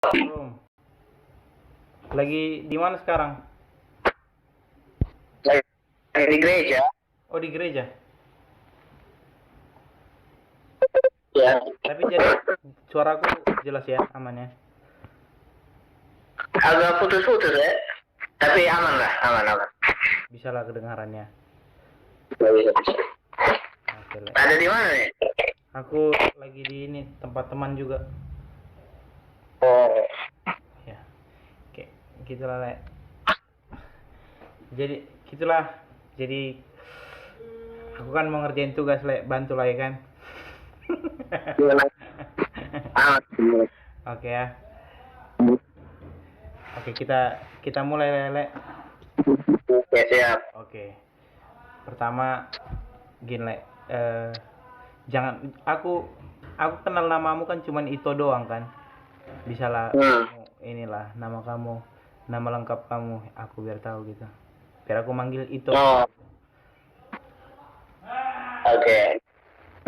Belum. Lagi di mana sekarang? Lagi di gereja. Oh, di gereja. Ya. Tapi jadi suaraku jelas ya, aman ya. Agak putus-putus ya. Tapi aman lah, aman. Bisa lah kedengarannya. Bisa. Oke, Le. Ada di mana nih? Aku lagi di ini tempat teman juga. Oh. Ya. Oke, gitulah, Le. Jadi gitulah. Jadi aku kan mau ngerjain tugas, Le. Bantu lah ya kan. Gimana? Aman. Oke ya. Oke, kita mulai, Le. Oke, siap. Oke. Pertama gini, Le. Jangan aku kenal namamu kan cuman Ito doang kan. Bisa lah kamu inilah nama kamu, nama lengkap kamu, aku biar tahu gitu. Biar aku manggil Ito. Oh. Oke.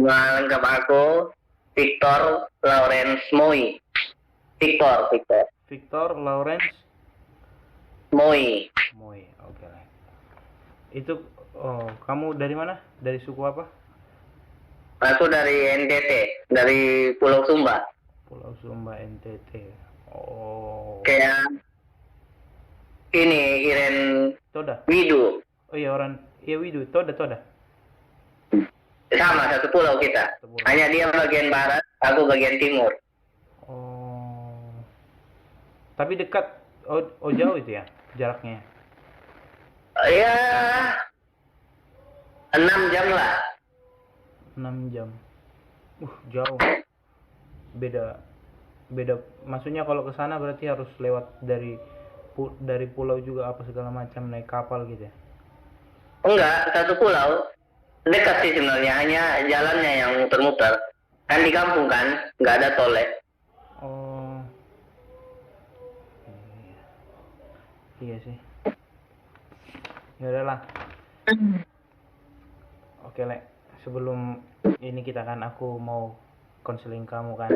Nama lengkap aku Victor Lawrence Moi. Victor. Victor Lawrence Moi. Moy. Oke lah. Itu kamu dari mana? Dari suku apa? Aku dari NTT, dari Pulau Sumba. Pulau Sumba, NTT. Oh. Kayak ini Iren Toda. Widu. Oh iya, Widu. Toda. Sama satu pulau kita. Satu pulau. Hanya dia bagian barat, aku bagian timur. Oh. Tapi dekat. Oh jauh itu ya jaraknya. Ya 6 jam lah. 6 jam. Jauh. Beda. Maksudnya kalau ke sana berarti harus lewat dari pulau juga apa segala macam, naik kapal gitu ya. Enggak, satu pulau. Dekat sih sebenarnya, hanya jalannya yang muter-muter. Kan di kampung kan, nggak ada tol ya. Oh. Iya sih. Ya udahlah. Oke, Le. Sebelum ini kita kan aku mau konseling kamu kan.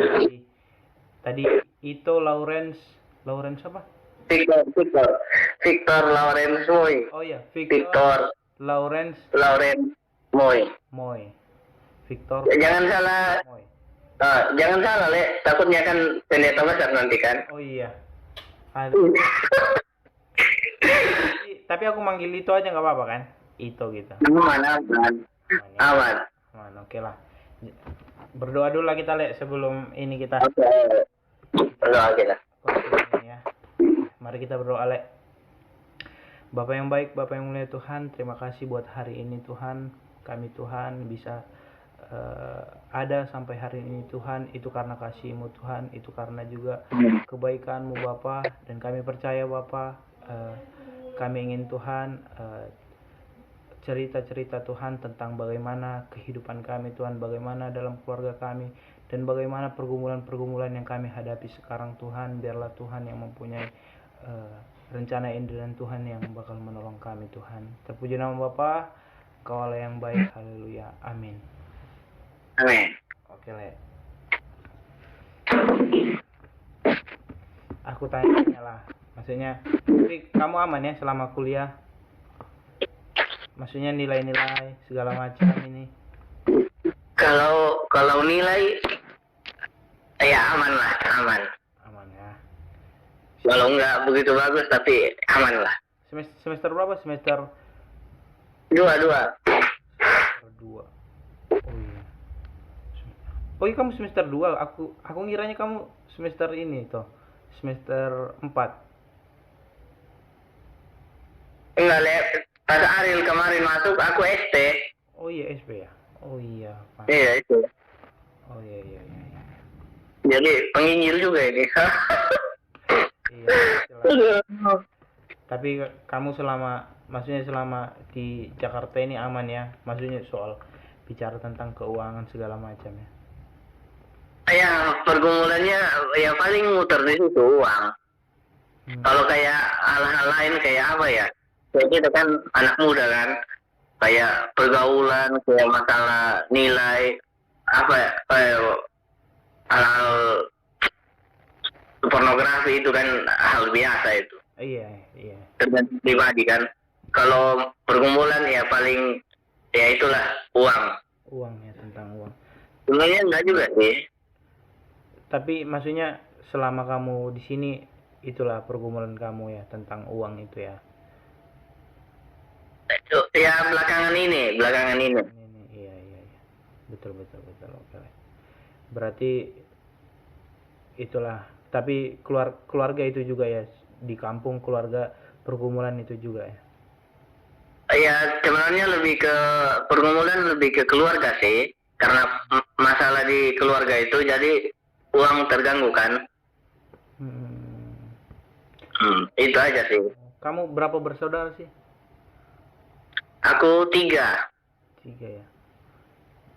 Tadi itu Lawrence apa? Victor Lawrence Moi. Oh iya, Victor Lawrence Moi. Victor. Jangan salah. Moi. Jangan salah, Le. Takutnya kan pendeta besar nanti kan. Oh iya. Aduh. Tapi aku manggil itu aja nggak apa-apa kan? Itu gitu. Aman. Oke lah. Berdoa dulu lah kita, Le, sebelum ini kita. Berdoa kita. Ya. Mari kita berdoa, Le. Bapak yang baik, Bapak yang mulia Tuhan, terima kasih buat hari ini Tuhan. Kami Tuhan bisa ada sampai hari ini Tuhan, itu karena kasih-Mu Tuhan, itu karena juga kebaikan-Mu Bapa, dan kami percaya Bapa, kami ingin Tuhan cerita-cerita Tuhan tentang bagaimana kehidupan kami Tuhan, bagaimana dalam keluarga kami, dan bagaimana pergumulan-pergumulan yang kami hadapi sekarang Tuhan. Biarlah Tuhan yang mempunyai rencana indah dan Tuhan yang bakal menolong kami Tuhan. Terpuji nama Bapa, Kau Allah yang baik, haleluya, amin. Amin. Oke, Le. Aku tanya lah, maksudnya, tapi kamu aman ya selama kuliah? Maksudnya nilai-nilai segala macam ini? Kalau nilai, ya aman lah, aman. Aman ya. Kalau nggak begitu bagus, tapi aman lah. Semester berapa? Semester 2. Semester 2. Oh iya. Oh iya, kamu semester 2. Aku ngiranya kamu semester ini toh. Semester 4. Enggak, Le. Pas Ariel kemarin masuk, aku ST. Oh iya, SP ya. Oh iya, Pak. Iya, itu. Oh iya. Jadi penginjil juga ini. Iya. Tapi kamu maksudnya selama di Jakarta ini aman ya? Maksudnya soal bicara tentang keuangan segala macam ya? Ya, pergumulannya ya paling muter di situ uang. Kalau kayak hal-hal lain kayak apa ya? Kayak kita kan anak muda kan, kayak pergaulan, kayak masalah nilai, apa ya, kayak hal-hal pornografi itu kan hal biasa itu. Iya, iya. Tergantung pribadi kan. Kalau pergumulan ya paling ya itulah uang. Uang ya, tentang uang. Sebenarnya enggak juga sih. Tapi maksudnya selama kamu di sini itulah pergumulan kamu ya, tentang uang itu ya. Ya belakangan ini. Ini, iya, iya, iya. Betul, betul, betul. Oke. Berarti itulah. Tapi keluarga itu juga ya, di kampung keluarga pergumulan itu juga ya. Ya sebenarnya lebih ke pergumulan lebih ke keluarga sih, karena masalah di keluarga itu jadi uang terganggu kan. Itu aja sih. Kamu berapa bersaudara sih? Aku 3. 3 ya.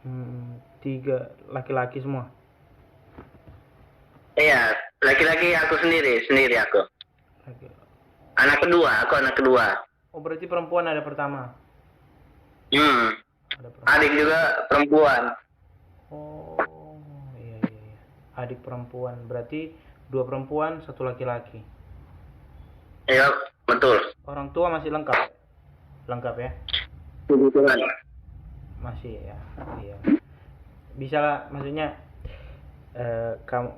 3 laki-laki semua. Iya, laki-laki aku sendiri aku. Laki. Aku anak kedua. Oh, berarti perempuan ada pertama. Ada perempuan. Adik juga perempuan. Oh, iya, iya, iya. Adik perempuan. Berarti 2 perempuan, 1 laki-laki. Iya, betul. Orang tua masih lengkap? Lengkap ya? Kebutuhan. Masih ya. Iya. Bisa lah, maksudnya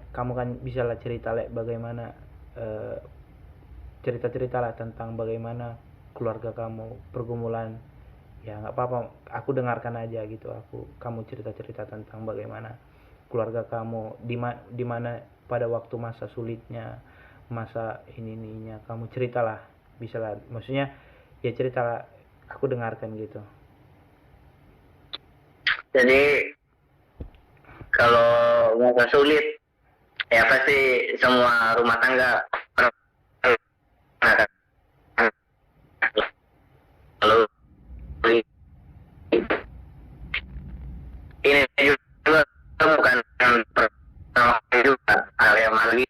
kamu kan bisa lah cerita bagaimana cerita-cerita lah tentang bagaimana keluarga kamu pergumulan. Ya nggak apa-apa, aku dengarkan aja gitu. Kamu cerita-cerita tentang bagaimana keluarga kamu di mana pada waktu masa sulitnya, masa ininya kamu ceritalah, bisa lah, maksudnya ya ceritalah, aku dengarkan gitu. Jadi kalau masa sulit ya pasti semua rumah tangga lalu ini juga bukan pertama kali juga hal yang lagi.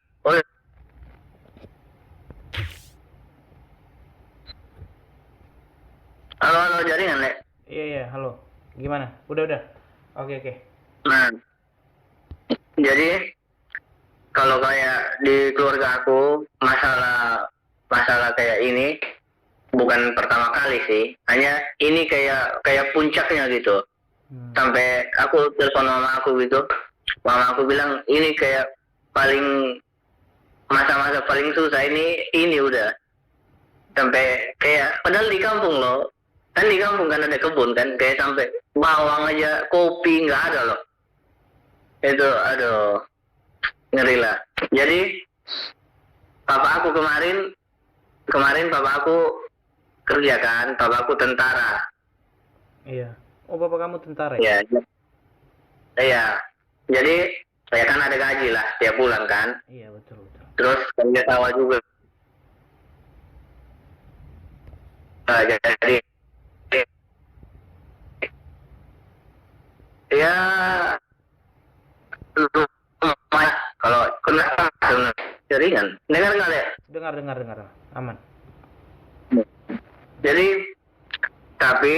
Halo jaringan Le. Iya, halo, gimana, udah, oke. Nah, jadi kalau kayak di keluarga aku masalah kayak ini bukan pertama kali sih, hanya ini kayak puncaknya gitu. Sampai aku telepon mama aku gitu, mama aku bilang ini kayak paling masa-masa paling susah ini udah. Sampai kayak padahal di kampung loh, kan di kampung kan ada kebun kan, kayak sampai bawang aja, kopi nggak ada loh. Itu aduh, ngeri lah. Jadi papa aku kemarin papa aku kerja kan, papa aku tentara. Iya. Oh, bapak kamu tentara ya? Iya. Jadi saya kan ada gaji lah tiap bulan kan. Iya, betul. Terus kerja sawah juga. Jadi ya kalau kena jaringan dengar nggak ya? Dengar, aman. Jadi tapi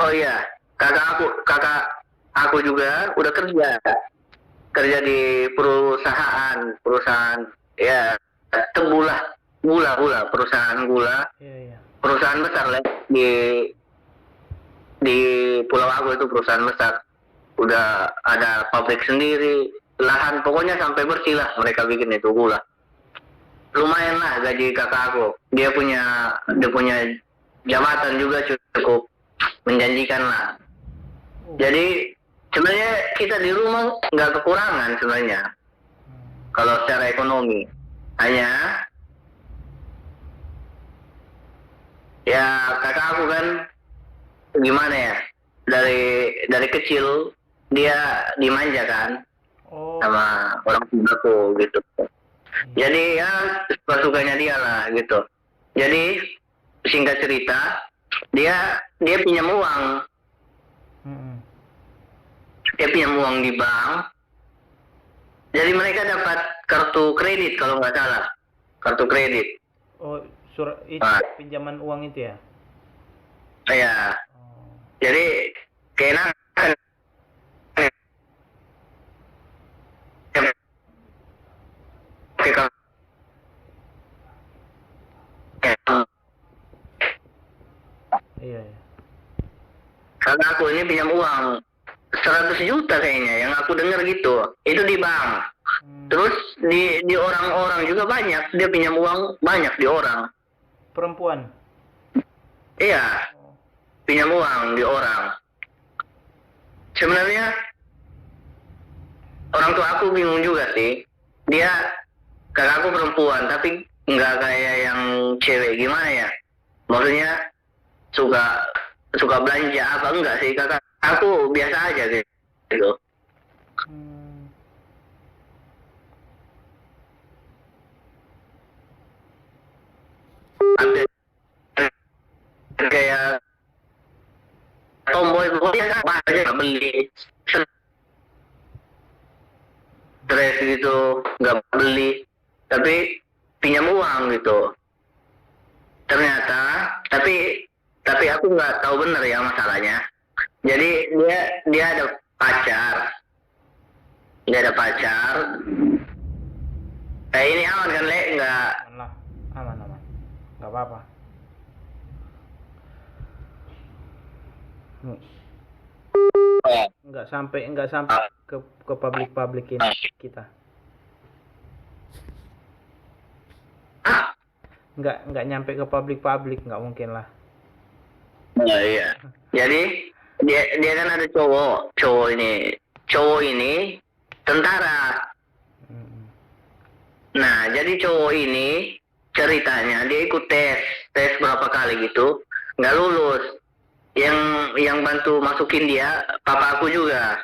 oh iya, kakak aku juga udah kerja di perusahaan ya gula perusahaan gula. Iya. Perusahaan besar lah di pulau aku, itu perusahaan besar, udah ada pabrik sendiri, lahan, pokoknya sampai bersih lah mereka bikin itu gula. Lumayan lah gaji kakak aku, dia punya jabatan juga cukup menjanjikan lah. Jadi sebenarnya kita di rumah nggak kekurangan sebenarnya kalau secara ekonomi, hanya ya kakak aku kan gimana ya, dari kecil dia dimanja kan sama orang tuaku gitu. Jadi ya sukanya dia lah gitu. Jadi singkat cerita, dia pinjam uang. Dia pinjam uang di bank. Jadi mereka dapat kartu kredit kalau nggak salah. Kartu kredit. Oh, surat itu pinjaman uang itu ya? Iya. Jadi kayaknya kakak aku ini pinjam uang 100 juta kayaknya, yang aku dengar gitu. Itu di bank. Terus di orang-orang juga banyak, dia pinjam uang banyak di orang. Perempuan. Iya, pinjam uang di orang. Sebenarnya orang tua aku bingung juga sih. Dia, kakak aku perempuan, tapi nggak kayak yang cewek, gimana ya? Maksudnya suka suka belanja apa enggak sih, kakak aku biasa aja gitu. Ada kayak tomboy, pokoknya apa aja nggak beli, stres gitu, nggak beli, tapi pinjam uang gitu. Ternyata, tapi aku nggak tahu bener ya masalahnya. Jadi dia ada pacar, ini aman kan, Le? Nggak. Aman lah, aman, nggak apa-apa. Nggak sampai ke publikin kita. Nggak nyampe ke publik, nggak mungkin lah. Oh iya. Jadi dia kan ada cowok ini tentara. Nah, jadi cowok ini ceritanya dia ikut tes berapa kali gitu, nggak lulus. Yang bantu masukin dia papa aku juga.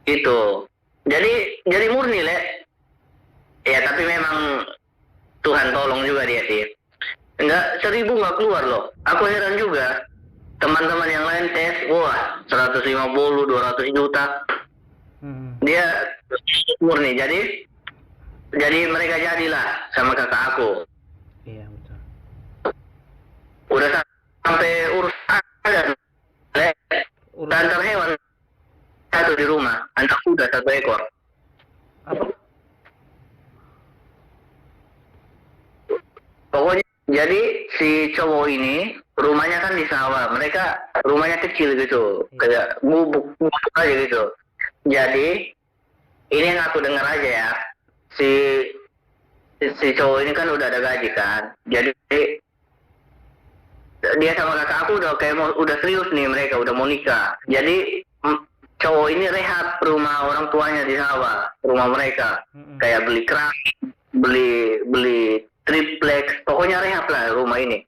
Gitu. Jadi murni, Le. Ya, tapi memang Tuhan tolong juga dia sih. 1.000 nggak keluar loh. Aku heran juga. Teman-teman yang lain tes, wah 150, 200 juta. Dia murni. Jadi mereka jadilah sama kakak aku. Iya, betul. Udah sampai urus ada, Le. Antar hewan satu di rumah, antar kuda 1 ekor. Apa? Pokoknya jadi si cowok ini rumahnya kan di sawah, mereka rumahnya kecil gitu, kayak gubuk aja gitu. Jadi ini yang aku dengar aja ya, si cowok ini kan udah ada gaji kan, jadi dia sama kakak aku udah serius nih, mereka udah mau nikah. Jadi cowok ini rehab rumah orang tuanya di sawah, rumah mereka, kayak beli keramik, beli triplex, pokoknya rehab lah rumah ini.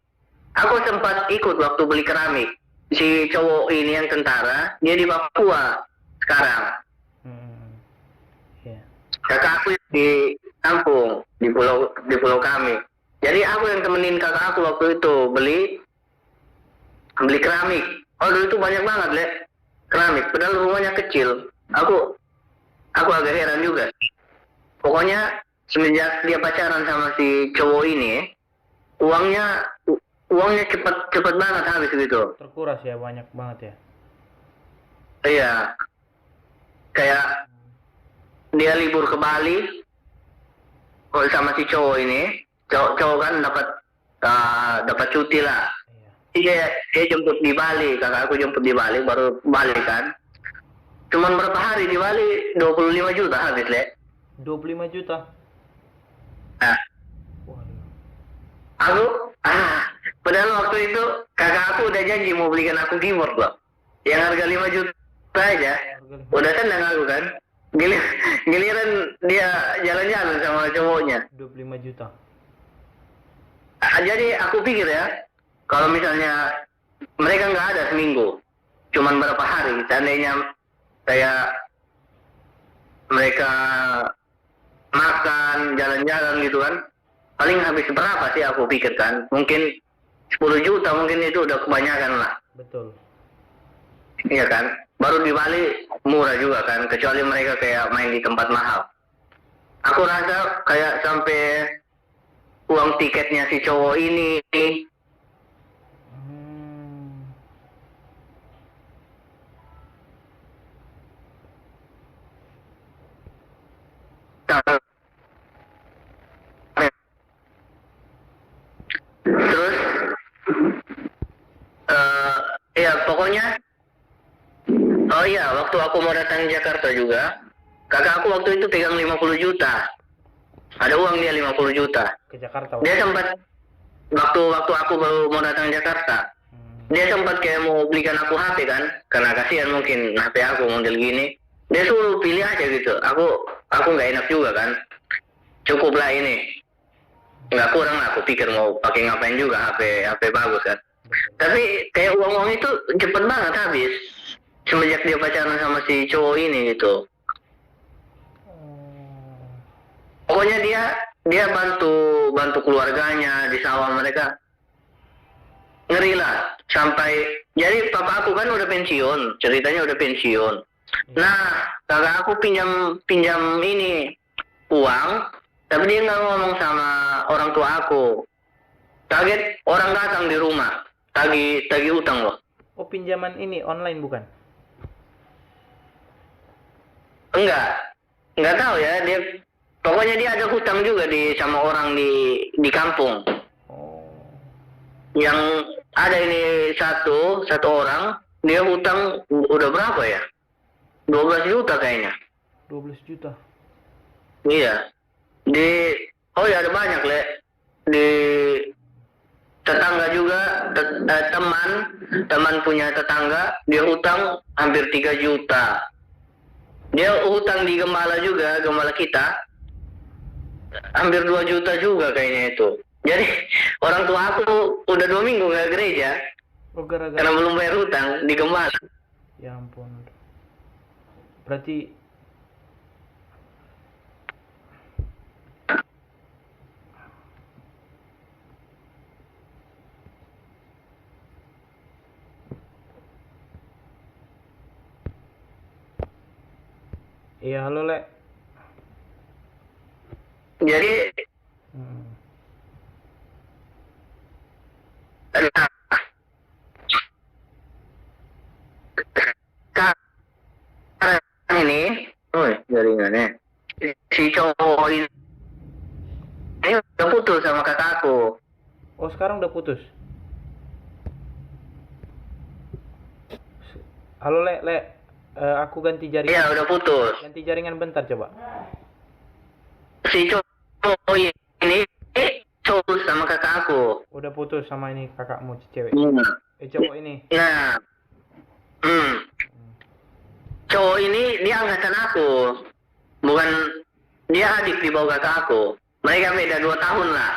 Aku sempat ikut waktu beli keramik. Si cowok ini yang tentara, dia di Papua sekarang. Kakak aku di kampung, di pulau kami. Jadi aku yang temenin kakak aku waktu itu beli keramik. Oh, dulu itu banyak banget, Le, keramik. Padahal rumahnya kecil. Aku agak heran juga. Pokoknya semenjak dia pacaran sama si cowok ini, uangnya cepet banget habis gitu. Terkuras ya, banyak banget ya. Iya. Kayak dia libur ke Bali sama si cowok ini. Cowok kan dapat cuti lah. Iya. Dia jemput di Bali, kakak aku jemput di Bali, baru balik kan. Cuman berapa hari di Bali 25 juta habis, Le. 25 juta. Nah, padahal waktu itu kakak aku udah janji mau belikan aku keyboard loh, yang harga 5 juta aja. Udah senang aku kan. Giliran dia jalan-jalan sama cowoknya 25 juta. Jadi aku pikir ya, kalau misalnya mereka nggak ada seminggu, cuman berapa hari, seandainya kayak mereka makan, jalan-jalan gitu kan, paling habis berapa sih aku pikir kan? Mungkin 10 juta, mungkin itu udah kebanyakan lah. Betul. Iya kan? Baru di Bali murah juga kan, kecuali mereka kayak main di tempat mahal. Aku rasa kayak sampai uang tiketnya si cowok ini terus mau datang Jakarta juga, kakak aku waktu itu pegang 50 juta. Ada uang dia 50 juta. Ke Jakarta. Dia sempat waktu aku baru mau datang Jakarta. Dia sempat kayak mau belikan aku HP kan, karena kasihan mungkin HP aku model gini. Dia suruh pilih aja gitu. Aku nggak enak juga kan. Cukup lah ini. Nggak kurang lah, aku pikir mau pakai ngapain juga, HP bagus kan. Tapi kayak uang itu cepet banget habis semenjak dia pacaran sama si cowok ini gitu. Pokoknya dia bantu keluarganya di sawah mereka. Ngeri lah, sampai jadi papa aku kan udah pensiun, ceritanya udah pensiun. Nah, kakak aku pinjam ini uang, tapi dia nggak ngomong sama orang tua aku. Kaget orang datang di rumah, tagih utang loh. Oh, pinjaman ini online bukan? Enggak tahu ya, pokoknya dia ada hutang juga sama orang di kampung. Yang ada ini satu orang, dia hutang udah berapa ya? 12 juta kayaknya. 12 juta? Iya. Oh ya ada banyak, Le. Di tetangga juga, teman punya tetangga, dia hutang hampir 3 juta. Dia hutang di gembala juga, gembala kita, hampir 2 juta juga kayaknya itu. Jadi orang tua aku udah 2 minggu nggak gereja. Karena belum bayar hutang di gembala. Ya ampun. Berarti iya, halo Le. Jadi ini, jaringannya si cowok ini udah putus sama kakakku. Oh, sekarang udah putus. Halo Le, aku ganti jaringan. Iya, udah putus. Ganti jaringan bentar coba. Si cowok ini putus sama kakakku. Udah putus sama ini kakakmu cewek. Cowok ini. Nah, cowok ini dia angkatan aku, bukan, dia adik di bawah kakak aku. Mereka beda 2 tahun lah.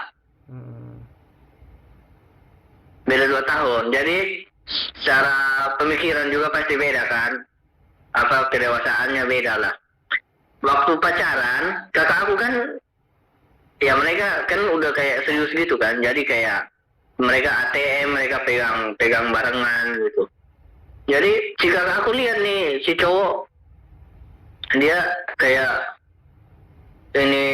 Beda 2 tahun. Jadi secara pemikiran juga pasti beda kan. Apa kedewasaannya beda lah. Waktu pacaran, kakak aku kan, ya mereka kan udah kayak serius gitu kan. Jadi kayak mereka ATM, mereka pegang barengan gitu. Jadi si kakak aku lihat nih, si cowok, dia kayak ini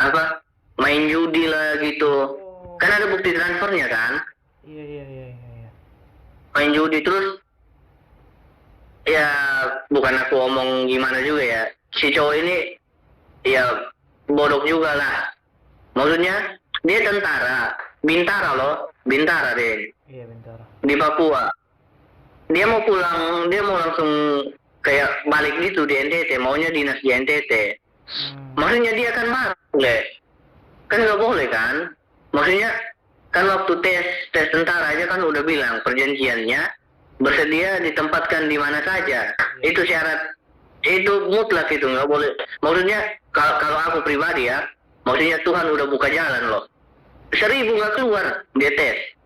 apa, main judi lah gitu. Kan ada bukti transfernya kan. Iya. Main judi terus, ya bukan aku omong gimana juga ya, si cowok ini ya bodoh juga lah. Maksudnya dia tentara, Bintara deh. Iya, Bintara. Di Papua. Dia mau pulang, dia mau langsung kayak balik gitu di NTT, maunya dinas di NTT. Maksudnya dia kan marah, kan nggak boleh kan? Maksudnya kan waktu tes tentara aja kan udah bilang perjanjiannya bersedia ditempatkan di mana saja. Itu syarat, itu mutlak, itu nggak boleh. Maksudnya kalau aku pribadi ya, maksudnya Tuhan udah buka jalan loh. 1000 nggak keluar dia tes.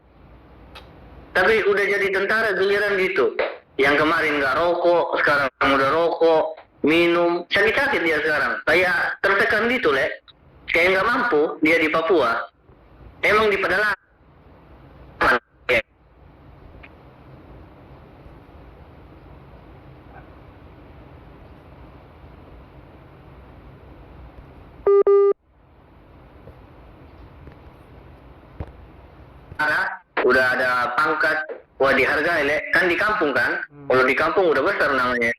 Tapi udah jadi tentara giliran gitu. Yang kemarin nggak rokok, sekarang udah rokok, minum, sakit dia sekarang. Kayak tertekan gitu, Le. Kayak nggak mampu dia di Papua. Emang di pedalaman. Udah ada pangkat, wah dihargai, Le. Kan di kampung kan. Kalau di kampung udah besar namanya.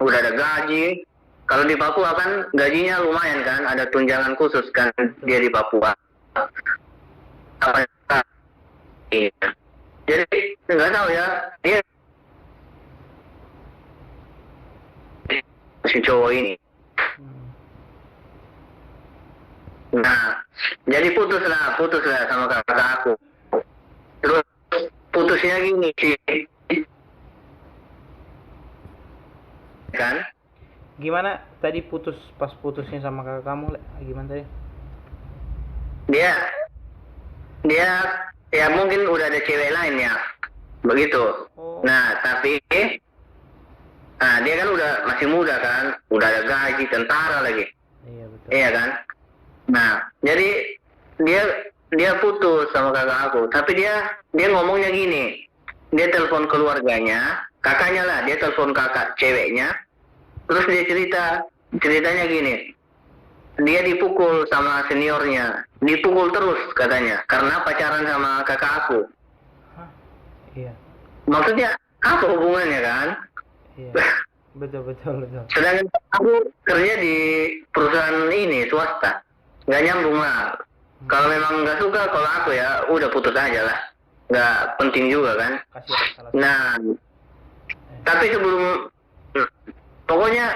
Udah ada gaji. Kalau di Papua kan gajinya lumayan kan, ada tunjangan khusus kan dia di Papua. Jadi nggak tahu ya, dia si cowok ini. Hmm. Nah, jadi putuslah sama kakak aku. Terus putusnya gini sih, kan? Gimana tadi pas putusnya sama kakak kamu, Le? Gimana tadi? Dia dia ya mungkin udah ada cewek lain ya, begitu. Oh. Nah, tapi dia kan udah masih muda kan, udah ada gaji tentara lagi, Iya betul. iya kan? Nah, jadi dia putus sama kakak aku, tapi dia ngomongnya gini, dia telepon keluarganya, kakaknya lah, dia telepon kakak ceweknya, terus dia ceritanya gini, dia dipukul sama seniornya, dipukul terus katanya, karena pacaran sama kakak aku. Hah? Iya. Maksudnya apa hubungannya kan? Iya. Betul. Sedangkan aku kerja di perusahaan ini swasta, nggak nyambung lah. Kalau memang nggak suka, kalau aku ya udah putus aja lah, nggak penting juga kan. Kasih salah. Nah, tapi sebelum, pokoknya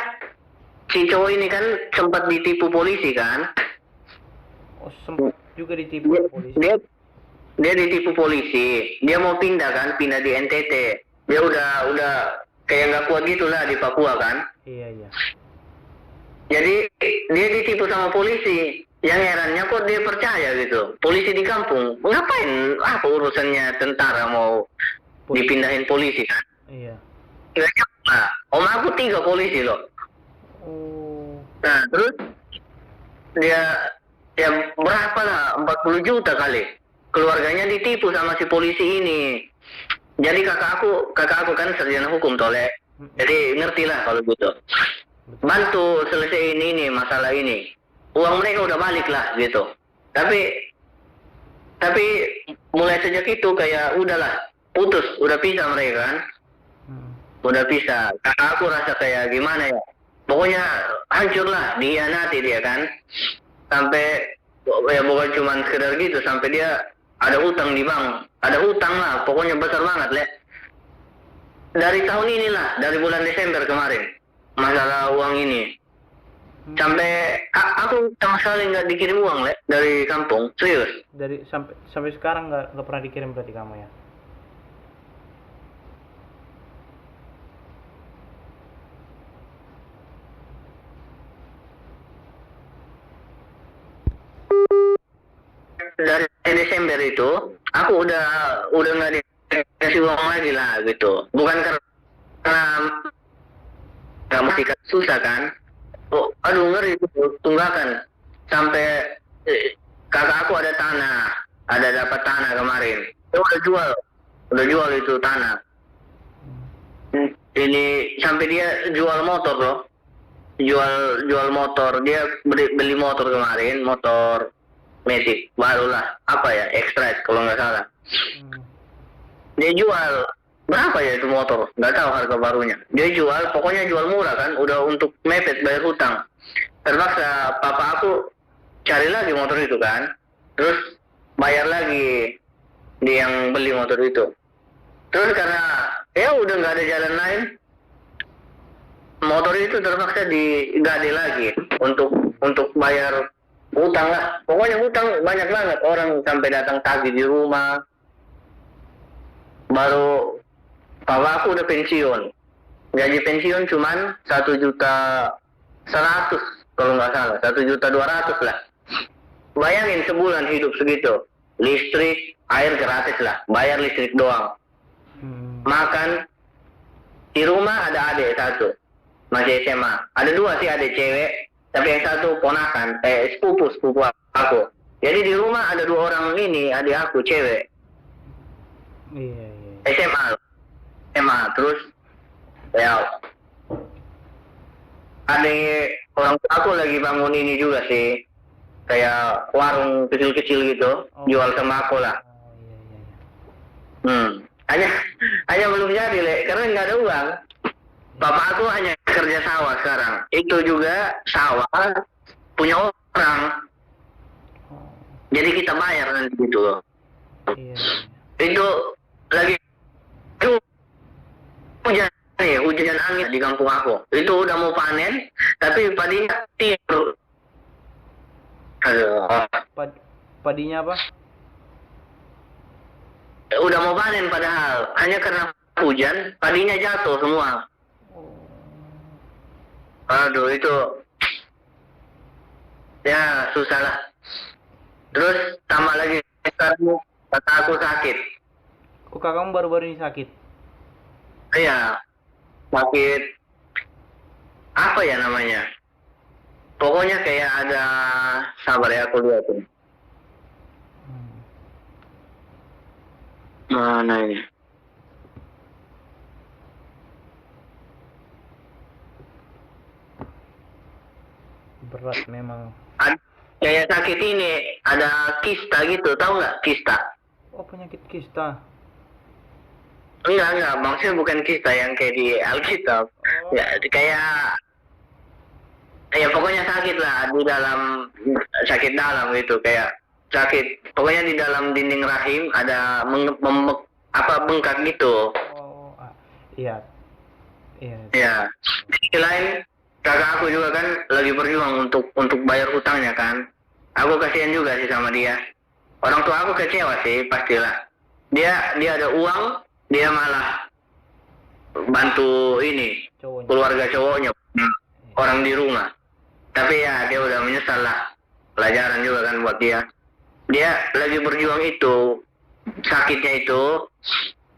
si cowok ini kan sempat ditipu polisi kan. Oh, sempat juga ditipu polisi. Dia ditipu polisi, dia mau pindah di NTT. Dia udah kayak nggak kuat gitulah di Papua kan. Iya. Jadi dia ditipu sama polisi. Yang herannya kok dia percaya gitu. Polisi di kampung, ngapain? Apa urusannya tentara mau dipindahin polisi kan? Iya. Nggak nyambung lah. Om aku 3 polisi loh. Oh. Nah terus dia ya berapa lah, 40 juta kali. Keluarganya ditipu sama si polisi ini. Jadi kakak aku kan sarjana hukum tolek. Jadi ngerti lah kalau gitu. Bantu selesaiin ini masalah ini. Uang mereka udah balik lah gitu. Tapi mulai sejak itu kayak udahlah, putus, udah pisah mereka kan. Udah pisah. Kakak aku rasa kayak gimana ya? Pokoknya hancur lah, dihianati dia kan. Sampai ya bukan cuma sekedar gitu, sampai dia ada hutang di bank. Ada hutang lah, pokoknya besar banget, Le. Dari tahun inilah, dari bulan Desember kemarin, masalah uang ini. Sampai aku sama sekali nggak dikirim uang, Le, dari kampung, serius. Dari sampai sekarang nggak pernah dikirim berarti kamu ya? Dari Desember itu, aku udah nggak dikasih uang lagi lah gitu. Bukan karena nggak mesti susah kan. Oh, aduh ngeri itu tunggakan. Sampai kakak aku ada dapat tanah kemarin. Dia udah jual itu tanah. Ini sampai dia jual motor loh. Jual motor, dia beli motor kemarin, motor Matic barulah, apa ya, Extract kalau nggak salah. Dia jual berapa ya itu motor, nggak tahu harga barunya. Dia jual, pokoknya jual murah kan, udah untuk mepet bayar hutang. Terpaksa papa aku cari lagi motor itu kan, terus bayar lagi dia yang beli motor itu. Terus karena ya udah nggak ada jalan lain, motor itu terpaksa digade lagi untuk bayar hutang lah. Pokoknya hutang banyak banget, orang sampai datang tagih di rumah. Baru papa aku udah pensiun, gaji pensiun cuman 1.100.000 kalau nggak salah, 1.200.000 lah. Bayangin sebulan hidup segitu, listrik, air gratis lah, bayar listrik doang. Makan, di rumah ada adik satu, masih SMA. Ada 2 sih adik cewek, tapi yang satu ponakan, sepupu aku. Jadi di rumah ada 2 orang ini, adik aku cewek. Iya. SMA, terus ya adik orang tua aku lagi bangun ini juga sih, kayak warung kecil-kecil gitu, jual sembako lah. Hanya belum jadi, Le, karena nggak ada uang. Bapak aku hanya kerja sawah sekarang. Itu juga sawah punya orang. Jadi kita bayar nanti gitu loh. Itu lagi hujan nih hujan angin di kampung aku. Itu udah mau panen, tapi padinya tidur. Aduh, Padinya apa? udah mau panen padahal hanya karena hujan padinya jatuh semua. Aduh itu ya susah lah. Terus tambah lagi sekarang kata aku sakit. Oh, kakakmu baru-baru ini sakit? Iya, sakit apa ya namanya? Pokoknya kayak ada, sabar ya aku lihat tuh. Hmm. Mana ini? Berat memang. Kayak sakit ini, ada kista gitu, tahu nggak kista? Oh, penyakit kista. Enggak, maksudnya bukan kista yang kayak di Alkitab. Oh. Ya, kayak ya pokoknya sakit lah di dalam, sakit dalam gitu, kayak sakit pokoknya di dalam dinding rahim ada bengkak gitu. Oh, iya. Iya. Ya, di sisi lain kakak aku juga kan lagi berjuang untuk bayar hutangnya kan. Aku kasihan juga sih sama dia. Orang tua aku kecewa sih pastilah. Dia ada uang, dia malah bantu ini Cowoknya. keluarga cowoknya, orang di rumah. Tapi ya dia udah menyesal lah. Pelajaran juga kan buat dia. Dia lagi berjuang itu, sakitnya itu,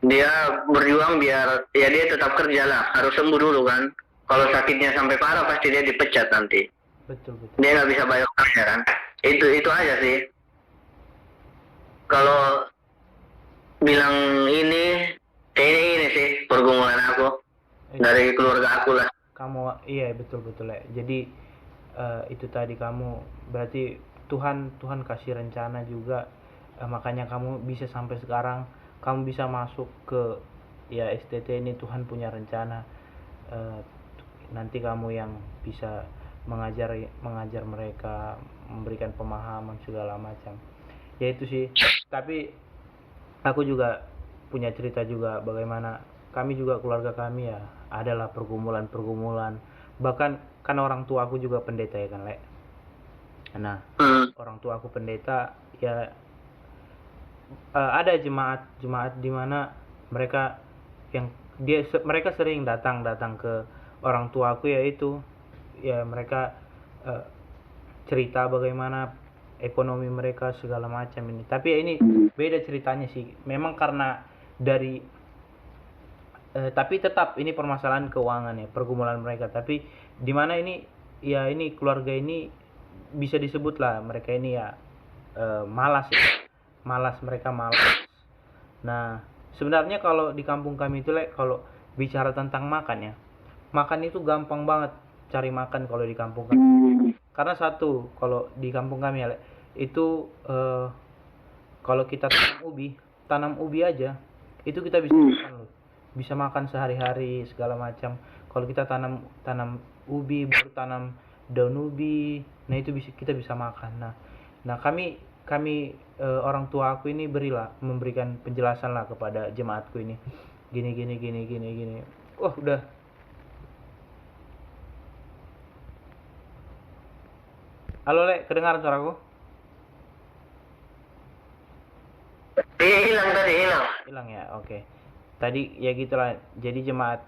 dia berjuang biar ya dia tetap kerja lah, harus sembuh dulu kan. Kalau sakitnya sampai parah pasti dia dipecat nanti. Betul. Dia nggak bisa bayar utangnya kan. Itu aja sih. Kalau bilang ini, kayaknya ini sih pergumulan aku dari keluarga aku lah. Kamu, iya betul ya. Jadi itu tadi kamu berarti Tuhan kasih rencana juga, makanya kamu bisa sampai sekarang, kamu bisa masuk ke ya STT ini. Tuhan punya rencana, nanti kamu yang bisa mengajar mereka, memberikan pemahaman segala macam. Ya itu sih. Tapi aku juga punya cerita juga, bagaimana kami juga, keluarga kami ya adalah pergumulan. Bahkan kan orang tua aku juga pendeta ya kan, Le. Nah, orang tua aku pendeta ya, ada jemaat di mana mereka mereka sering datang ke orang tua aku, yaitu ya mereka cerita bagaimana ekonomi mereka segala macam ini. Tapi ya ini beda ceritanya sih. Memang karena dari tapi tetap ini permasalahan keuangan ya, pergumulan mereka. Tapi di mana ini ya, ini keluarga ini bisa disebut lah mereka ini ya malas ya. Mereka malas. Nah, sebenarnya kalau di kampung kami itu, kalau bicara tentang makan ya, makan itu gampang banget cari makan kalau di kampung kami. Karena satu, kalau di kampung kami ya, itu kalau kita tanam ubi aja, itu kita bisa makan loh. Bisa makan sehari-hari segala macam. Kalau kita tanam ubi, baru tanam daun ubi, nah itu kita bisa makan. Nah kami orang tua aku ini memberikan penjelasan lah kepada jemaatku ini, gini. Wah, udah. Halo, Le, kedengaran suaraku? Hilang tadi, hilang. Hilang ya, oke. Tadi ya gitulah. Jadi jemaat.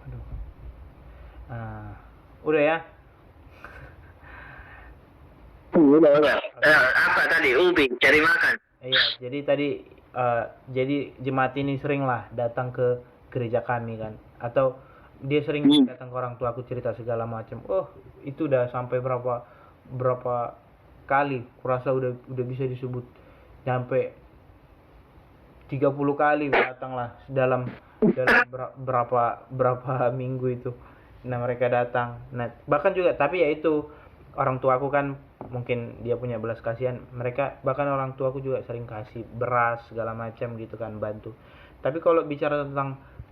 Aduh. Udah ya. Udah. Apa tadi? Ubi, cari makan. Iya, jadi tadi jadi jemaat ini sering lah datang ke gereja kami kan, atau dia sering datang ke orang tua aku cerita segala macam. Oh, itu udah sampai berapa kali, kurasa udah bisa disebut sampai 30 kali datang lah dalam berapa minggu itu. Nah, mereka datang. Nah, bahkan juga, tapi ya itu orang tua aku kan mungkin dia punya belas kasihan, mereka bahkan orang tua aku juga sering kasih beras segala macam gitu kan, bantu. Tapi kalau bicara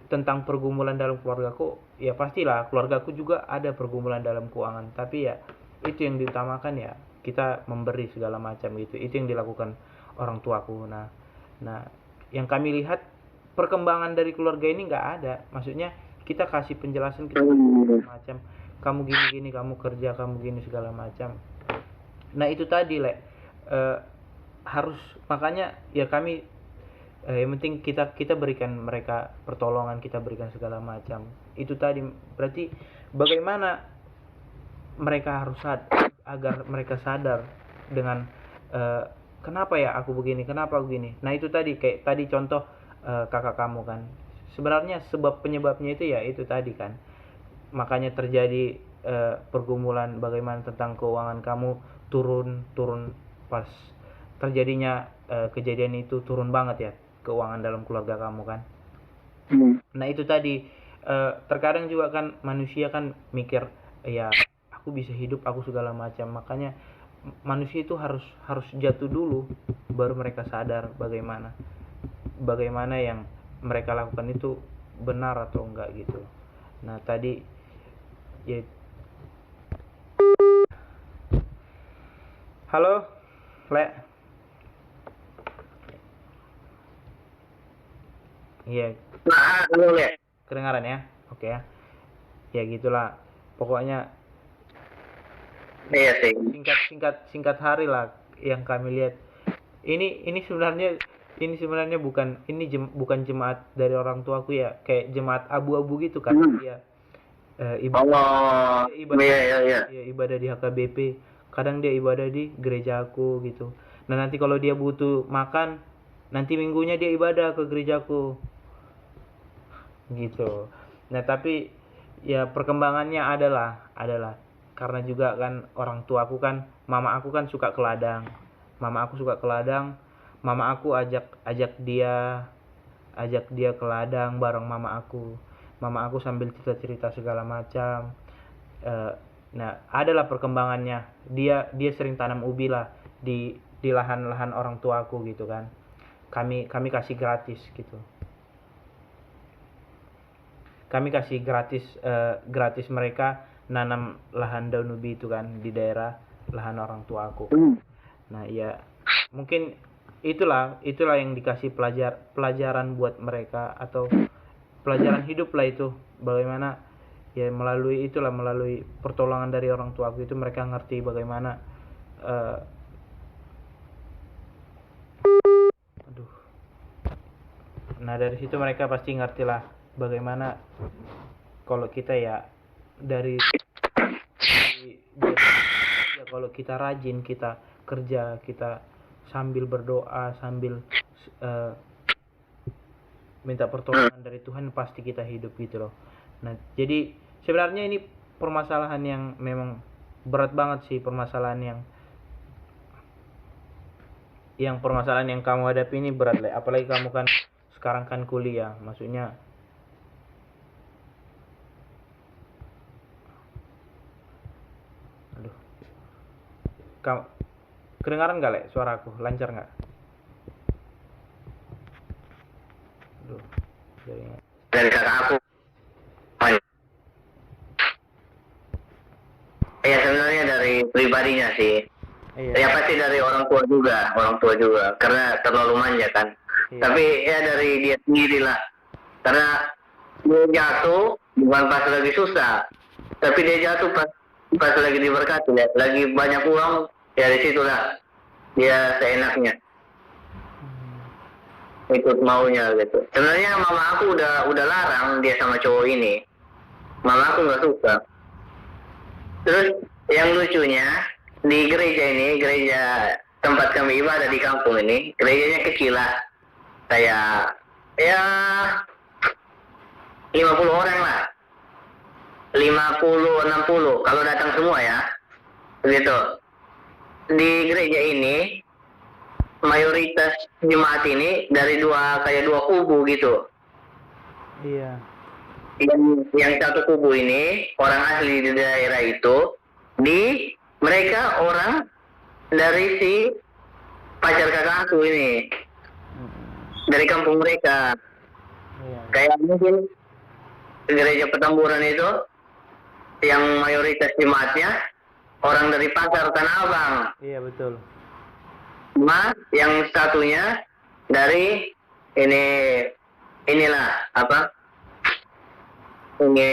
tentang pergumulan dalam keluargaku, ya pastilah keluargaku juga ada pergumulan dalam keuangan. Tapi ya itu yang diutamakan ya, kita memberi segala macam gitu. Itu yang dilakukan orang tuaku. Nah yang kami lihat perkembangan dari keluarga ini nggak ada. Maksudnya kita kasih penjelasan, kita macam kamu gini-gini, kamu kerja, kamu gini segala macam. Nah itu tadi harus, makanya ya kami yang penting kita berikan mereka pertolongan, kita berikan segala macam. Itu tadi berarti bagaimana mereka harus agar mereka sadar dengan kenapa ya aku begini, kenapa aku begini. Nah itu tadi kayak tadi contoh kakak kamu kan, sebenarnya sebab penyebabnya itu ya itu tadi kan, makanya terjadi pergumulan bagaimana tentang keuangan kamu turun pas terjadinya kejadian itu, turun banget ya keuangan dalam keluarga kamu kan. Nah itu tadi terkadang juga kan manusia kan mikir ya aku bisa hidup, aku segala macam, makanya manusia itu harus jatuh dulu baru mereka sadar bagaimana yang mereka lakukan itu benar atau enggak gitu. Nah tadi ya, halo Le. Iya. Nah, halo Le. Kedengaran ya? Oke ya. Ya gitulah. Pokoknya Iya sih. Singkat hari lah yang kami lihat. Ini sebenarnya bukan jemaat dari orang tuaku ya, kayak jemaat abu-abu gitu kan. Ya. ibadah Ibadah di HKBP. Kadang dia ibadah di gerejaku gitu. Nah nanti kalau dia butuh makan, nanti minggunya dia ibadah ke gerejaku gitu. Nah tapi ya perkembangannya adalah karena juga kan orang tuaku kan, mama aku suka ke ladang, mama aku ajak dia ke ladang bareng mama aku sambil cerita segala macam. Nah adalah perkembangannya, dia sering tanam ubi lah di lahan-lahan orang tuaku gitu kan, kami kasih gratis gitu, kami kasih gratis mereka nanam lahan daun ubi itu kan di daerah lahan orang tuaku. Nah ya mungkin itulah yang dikasih pelajaran buat mereka, atau pelajaran hidup lah itu, bagaimana ya melalui pertolongan dari orang tuaku itu mereka ngerti bagaimana nah dari situ mereka pasti ngerti lah bagaimana kalau kita ya kalau kita rajin, kita kerja, kita sambil berdoa, sambil minta pertolongan dari Tuhan, pasti kita hidup gitu loh. Nah jadi sebenarnya ini permasalahan yang memang berat banget sih, permasalahan yang kamu hadapi ini berat lah, apalagi kamu kan sekarang kan kuliah, maksudnya kamu kedengaran gak Le suaraku, lancar nggak? Dari kakak aku. Ya sebenarnya dari pribadinya sih. Iya. Ya pasti dari orang tua juga, karena terlalu manja kan. Iya. Tapi ya dari dia sendiri lah, karena dia jatuh bukan pas lagi susah, tapi dia jatuh pas lagi diberkati, ya. Lagi banyak uang, ya disitulah dia seenaknya ikut maunya gitu. Sebenarnya mama aku udah larang dia sama cowok ini, mama aku nggak suka. Terus yang lucunya di gereja tempat kami ibadah di kampung ini, gerejanya kecil lah, kayak ya 50 orang lah, 50-60 kalau datang semua ya, gitu. Di gereja ini mayoritas jemaat ini dari dua kubu gitu. Iya. Yang satu kubu ini orang asli di daerah itu, mereka orang dari si pacar kakak aku ini, dari kampung mereka. Iya. Kayak mungkin gereja Petamburan itu yang mayoritas jemaatnya orang dari pasar Tanah Abang. Iya betul. Cuma yang satunya dari ini inilah apa ini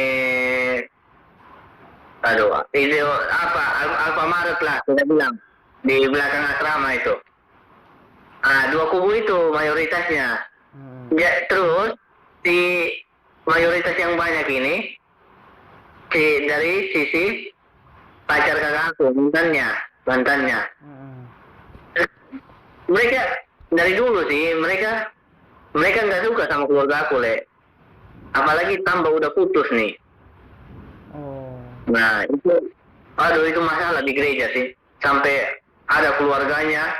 aduh itu apa Alfamaret lah kita bilang di belakang asrama itu. Dua kubu itu mayoritasnya. Ya, terus di mayoritas yang banyak ini dari sisi pacar kakakku mantannya. Mereka dari dulu sih mereka nggak suka sama keluarga aku apalagi tambah udah putus nih. Nah itu masalah di gereja sih, sampai ada keluarganya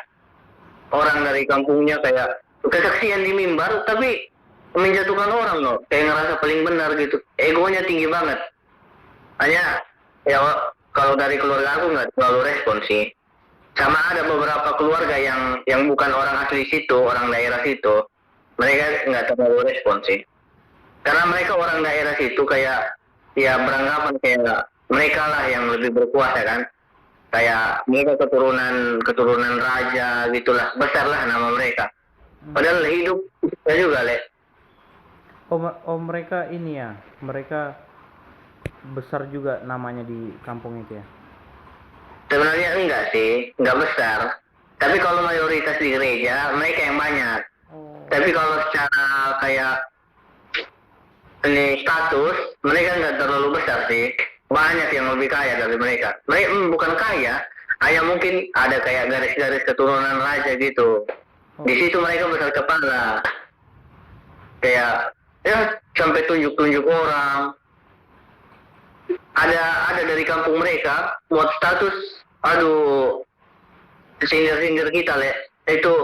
orang dari kampungnya kayak kesaksian di mimbar tapi menjatuhkan orang loh, kayak ngerasa paling benar gitu, egonya tinggi banget. Hanya ya kalau dari keluarga aku nggak terlalu respon sih. Sama ada beberapa keluarga yang bukan orang asli situ, orang daerah situ, mereka nggak terlalu respon sih. Karena mereka orang daerah situ kayak ya beranggapan kayak mereka lah yang lebih berkuasa kan. Kayak mereka keturunan raja gitulah, besar lah nama mereka. Padahal hidup kita juga mereka ini ya, mereka besar juga namanya di kampung itu ya. Sebenarnya enggak sih, enggak besar. Tapi kalau mayoritas di gereja, mereka yang banyak. Tapi kalau secara kayak ini status, mereka enggak terlalu besar sih. Banyak yang lebih kaya dari mereka. Mereka bukan kaya, hanya mungkin ada kayak garis-garis keturunan raja gitu. Di situ mereka besar kepala. Kayak ya sampai tunjuk-tunjuk orang. Ada dari kampung mereka buat status, aduh, sindir kita itu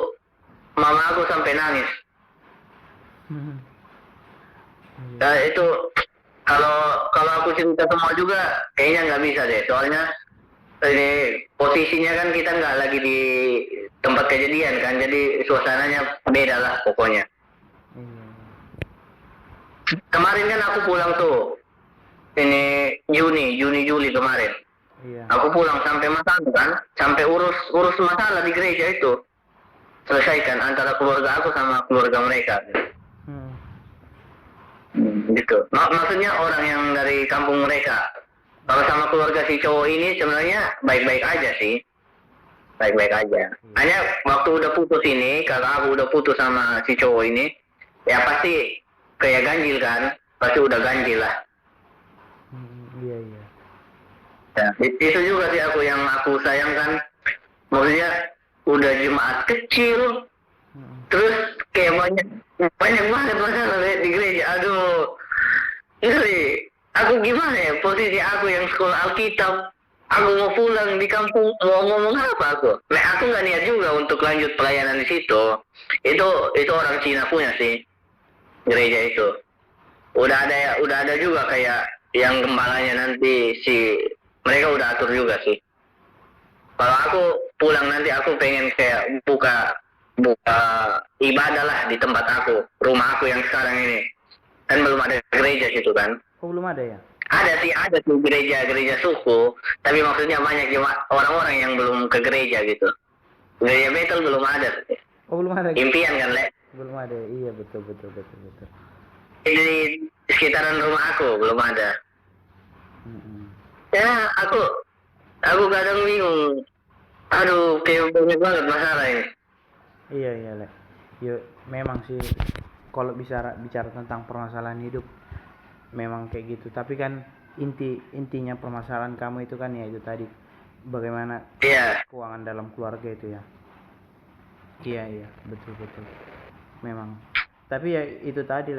mama aku sampai nangis. Nah, itu kalau aku cerita semua juga kayaknya nggak bisa deh, soalnya ini posisinya kan kita nggak lagi di tempat kejadian kan, jadi suasananya beda lah pokoknya. Kemarin kan aku pulang tuh, ini Juni kemarin. Iya. Aku pulang sampai masalah kan, sampai urus masalah di gereja itu selesaikan antara keluarga aku sama keluarga mereka. Gitu. Maksudnya orang yang dari kampung mereka. Kalau sama keluarga si cowok ini sebenarnya baik-baik aja sih, baik-baik aja. Hanya waktu udah putus ini, kalau aku udah putus sama si cowok ini, ya pasti kayak ganjil kan, pasti udah ganjil lah. Iya. Ya, itu juga sih yang aku sayangkan, maksudnya udah jemaat kecil, terus kayak banyak banget masalah di gereja. Aduh, ngeri. Aku gimana ya, posisi aku yang sekolah Alkitab, aku mau pulang di kampung, mau ngomong apa aku? Nah, aku nggak niat juga untuk lanjut pelayanan di situ. Itu orang Cina punya sih, gereja itu. Udah ada juga kayak yang gembalanya nanti mereka udah atur juga sih. Kalau aku pulang nanti aku pengen kayak buka ibadah lah di tempat aku, rumah aku yang sekarang ini. Kan belum ada gereja situ kan? Belum ada ya? Ada sih gereja suku, tapi maksudnya banyak orang-orang yang belum ke gereja gitu. Gereja Betel belum ada. Belum ada. Impian kan, Belum ada. Iya, betul. Di sekitaran rumah aku belum ada. Ya, aku kadang bingung. Aduh, kayak banyak banget masalah ini. Iya, Ya, memang sih kalau bicara tentang permasalahan hidup memang kayak gitu. Tapi kan intinya permasalahan kamu itu kan ya itu tadi bagaimana keuangan dalam keluarga itu ya. Iya, betul. Memang. Tapi ya itu tadi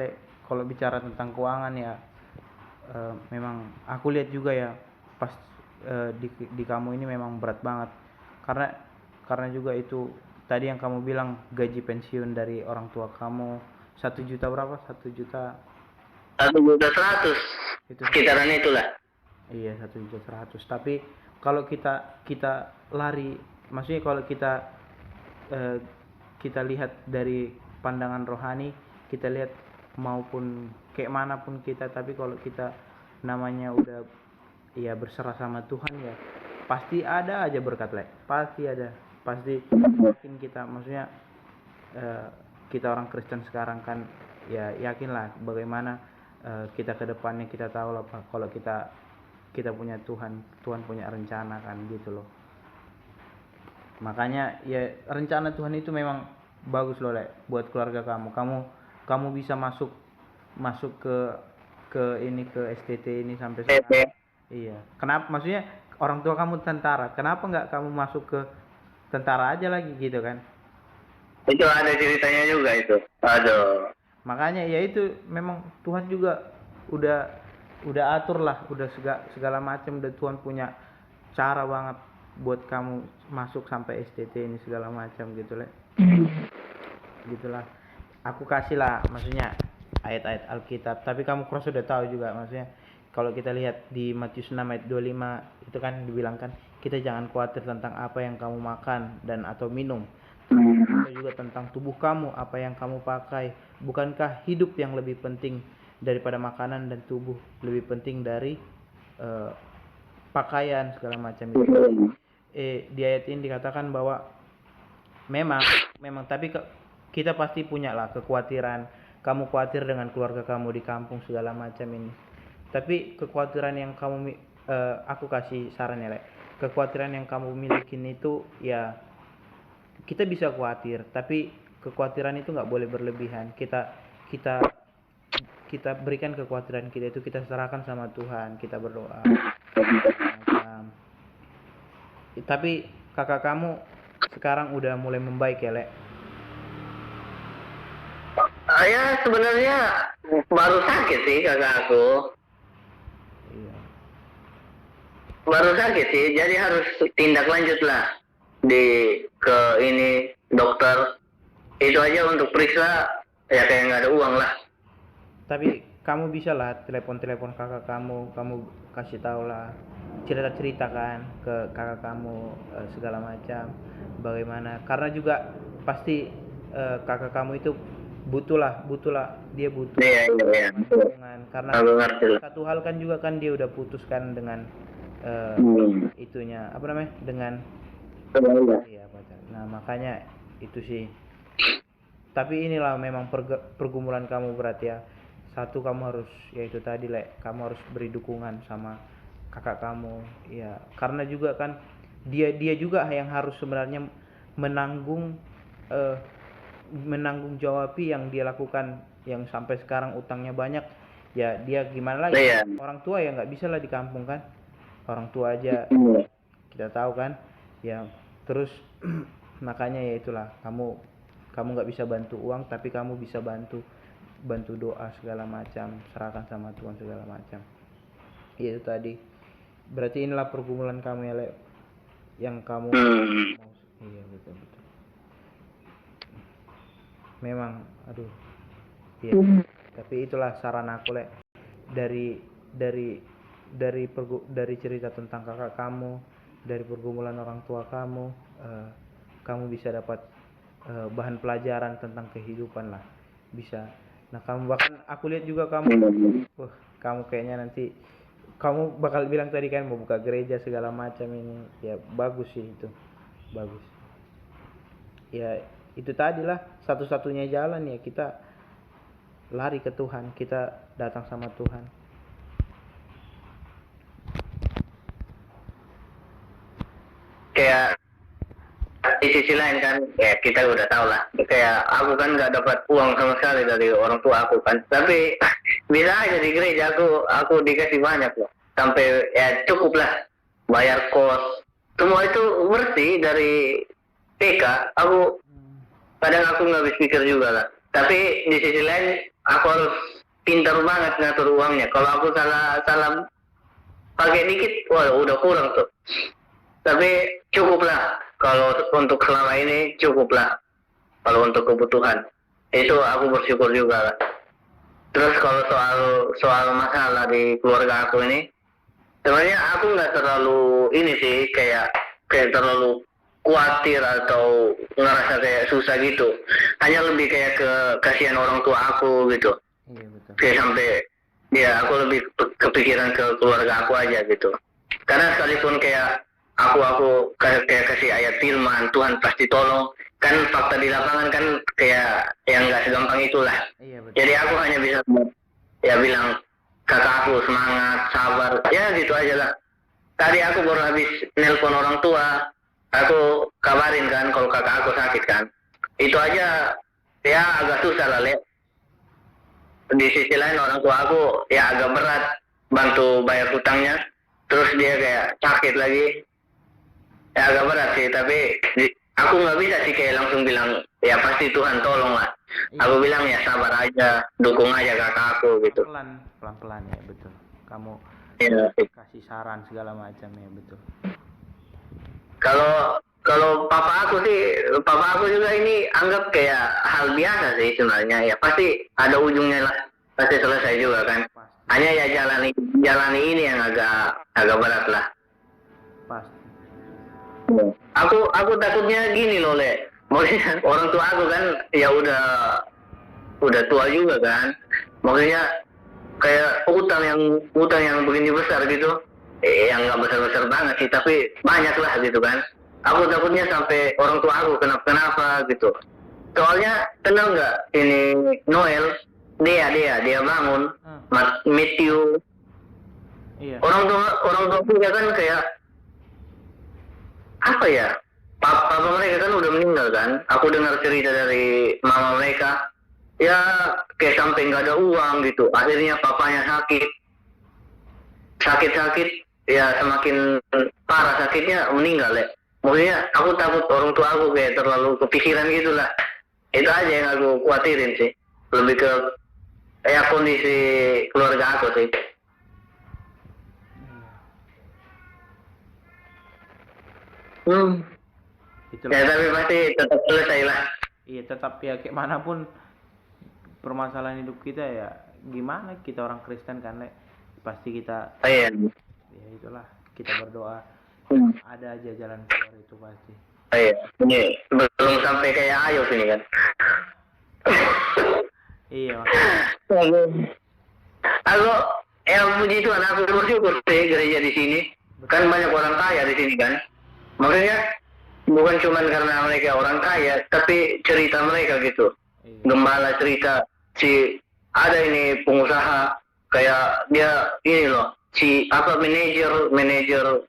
kalau bicara tentang keuangan ya memang aku lihat juga ya pas di kamu ini memang berat banget karena juga itu tadi yang kamu bilang gaji pensiun dari orang tua kamu 1 juta berapa? 1.100.000 itu sekitaran itulah. Iya, 1.100.000. Tapi kalau kita lari, maksudnya kalau kita lihat dari pandangan rohani, kita lihat maupun kayak manapun kita, tapi kalau kita namanya udah ya berserah sama Tuhan ya pasti ada aja berkat pasti ada. pasti yakin kita, maksudnya kita orang Kristen sekarang kan ya yakinlah bagaimana kita ke depannya, kita tahu lah Pak, kalau kita punya Tuhan punya rencana kan gitu loh. Makanya ya rencana Tuhan itu memang bagus loh buat keluarga kamu bisa masuk ke ini, ke STT ini sampai sekarang. Iya, kenapa, maksudnya orang tua kamu tentara, kenapa nggak kamu masuk ke tentara aja lagi gitu kan? Itu ada ceritanya juga itu. Aduh. Makanya ya itu memang Tuhan juga udah atur lah, udah segala macam, udah Tuhan punya cara banget buat kamu masuk sampai STT ini segala macam gitu lah. Gitulah. Aku kasih lah maksudnya ayat-ayat Alkitab, tapi kamu cross udah tahu juga maksudnya. Kalau kita lihat di Matius 6 ayat 25 itu kan dibilangkan kita jangan khawatir tentang apa yang kamu makan dan atau minum. Itu juga tentang tubuh kamu, apa yang kamu pakai. Bukankah hidup yang lebih penting daripada makanan, dan tubuh lebih penting dari pakaian segala macam itu. Di ayat ini dikatakan bahwa memang tapi kita pasti punya lah kekhawatiran. Kamu khawatir dengan keluarga kamu di kampung segala macam ini. Tapi kekhawatiran yang kamu aku kasih saran ya, kekhawatiran yang kamu milikin itu ya kita bisa khawatir, tapi kekhawatiran itu nggak boleh berlebihan. Kita berikan kekhawatiran kita itu, kita serahkan sama Tuhan, kita berdoa. Tapi kakak kamu sekarang udah mulai membaik ya, Le? Ya sebenarnya baru sakit sih kakak aku. Iya. Baru sakit sih, jadi harus tindak lanjut lah ke ini dokter. Itu aja untuk periksa ya kayak nggak ada uang lah. Tapi kamu bisa lah telepon kakak kamu kasih tahu lah, cerita kan ke kakak kamu segala macam bagaimana, karena juga pasti kakak kamu itu butuh lah dia butuh dukungan, karena satu hal kan juga kan dia udah putuskan dengan itunya apa namanya dengan iya pacar. Nah makanya itu sih, tapi inilah memang pergumulan kamu berarti ya. Satu, kamu harus yaitu tadi kamu harus beri dukungan sama kakak kamu ya, karena juga kan dia juga yang harus sebenarnya menanggung jawabi yang dia lakukan, yang sampai sekarang utangnya banyak ya. Dia gimana lagi, orang tua ya nggak bisa lah di kampung kan, orang tua aja kita tahu kan ya. Terus makanya ya itulah, kamu nggak bisa bantu uang, tapi kamu bisa bantu doa segala macam, serahkan sama Tuhan segala macam. Itu tadi berarti inilah pergumulan kamu ya, Le, yang kamu iya betul memang aduh iya. Tapi itulah saran aku, Le, dari cerita tentang kakak kamu, dari pergumulan orang tua kamu, kamu bisa dapat bahan pelajaran tentang kehidupan lah, bisa. Nah kamu bahkan aku lihat juga kamu kayaknya nanti kamu bakal bilang tadi kan mau buka gereja segala macam ini ya, bagus sih itu, bagus ya. Itu tadilah satu-satunya jalan ya, kita lari ke Tuhan, kita datang sama Tuhan. Kayak di sisi lain kan ya kita udah tahu lah, kayak aku kan nggak dapat uang sama sekali dari orang tua aku kan, tapi bisa aja di gereja aku dikasih banyak loh, sampai ya cukup lah bayar kos semua itu bersih dari TK. Aku kadang aku nggak habis pikir juga lah, tapi di sisi lain aku harus pintar banget ngatur uangnya. Kalau aku salah pakai dikit, wah udah kurang tuh. Tapi cukuplah, kalau untuk selama ini cukuplah. Kalau untuk kebutuhan itu aku bersyukur juga lah. Terus kalau soal masalah di keluarga aku ini, sebenarnya aku nggak terlalu ini sih, kayak terlalu khawatir atau ngerasa kayak susah gitu. Hanya lebih kayak kasihan orang tua aku gitu. Iya betul. Kayak sampai ya aku lebih kepikiran ke keluarga aku aja gitu. Karena sekalipun kayak aku kayak kasih ayat firman Tuhan pasti tolong. Kan fakta di lapangan kan kayak yang nggak segampang itulah. Iya betul. Jadi aku hanya bisa ya bilang kakak aku semangat, sabar, ya gitu aja lah. Tadi aku baru habis nelpon orang tua, aku kabarin kan kalau kakak aku sakit kan. Itu aja ya agak susah lah, Le. Di sisi lain orang tua aku ya agak berat bantu bayar hutangnya, terus dia kayak sakit lagi, ya agak berat sih. Tapi aku nggak bisa sih kayak langsung bilang ya pasti Tuhan tolong lah. Iya. Aku bilang ya sabar aja, dukung aja kakak aku gitu. Pelan-pelan ya betul. Kamu Ya. kasih saran segala macam ya betul. Kalau papa aku juga ini anggap kayak hal biasa sih sebenarnya, ya pasti ada ujungnya lah, pasti selesai juga kan. Pasti. Hanya ya jalani ini yang agak berat lah. Pasti. Aku takutnya gini loh, Le. Maksudnya orang tua aku kan ya udah tua juga kan. Maksudnya kayak utang yang begini besar gitu. Yang nggak besar-besar banget sih, tapi banyak lah gitu kan. Aku takutnya sampai orang tua aku kenapa gitu. Soalnya kenal nggak ini Noel, dia bangun, Matthew. Iya. Orang tua juga kan kayak apa ya? Papa mereka kan udah meninggal kan. Aku dengar cerita dari mama mereka, ya kayak sampai nggak ada uang gitu. Akhirnya papanya sakit, ya semakin parah sakitnya meninggal ya. Maksudnya aku takut orang tua aku kayak terlalu kepikiran gitu lah. Itu aja yang aku khawatirin sih. Lebih ke ya kondisi keluarga aku sih. Itulah. Ya tapi pasti tetap selesai lah. Iya tetap ya kayak manapun permasalahan hidup kita ya gimana kita orang Kristen kan Le, pasti kita Iya. ya itulah kita berdoa ada aja jalan keluar itu pasti. Iya. Ini belum sampai kayak Ayo sini kan. Iya. Aku ya puji Tuhan, aku bersyukur sih gereja di sini. Kan banyak orang kaya di sini kan. Maksudnya bukan cuma karena mereka orang kaya, tapi cerita mereka gitu. Iya. Gembala cerita si ada ini pengusaha kayak dia ini loh, si apa manajer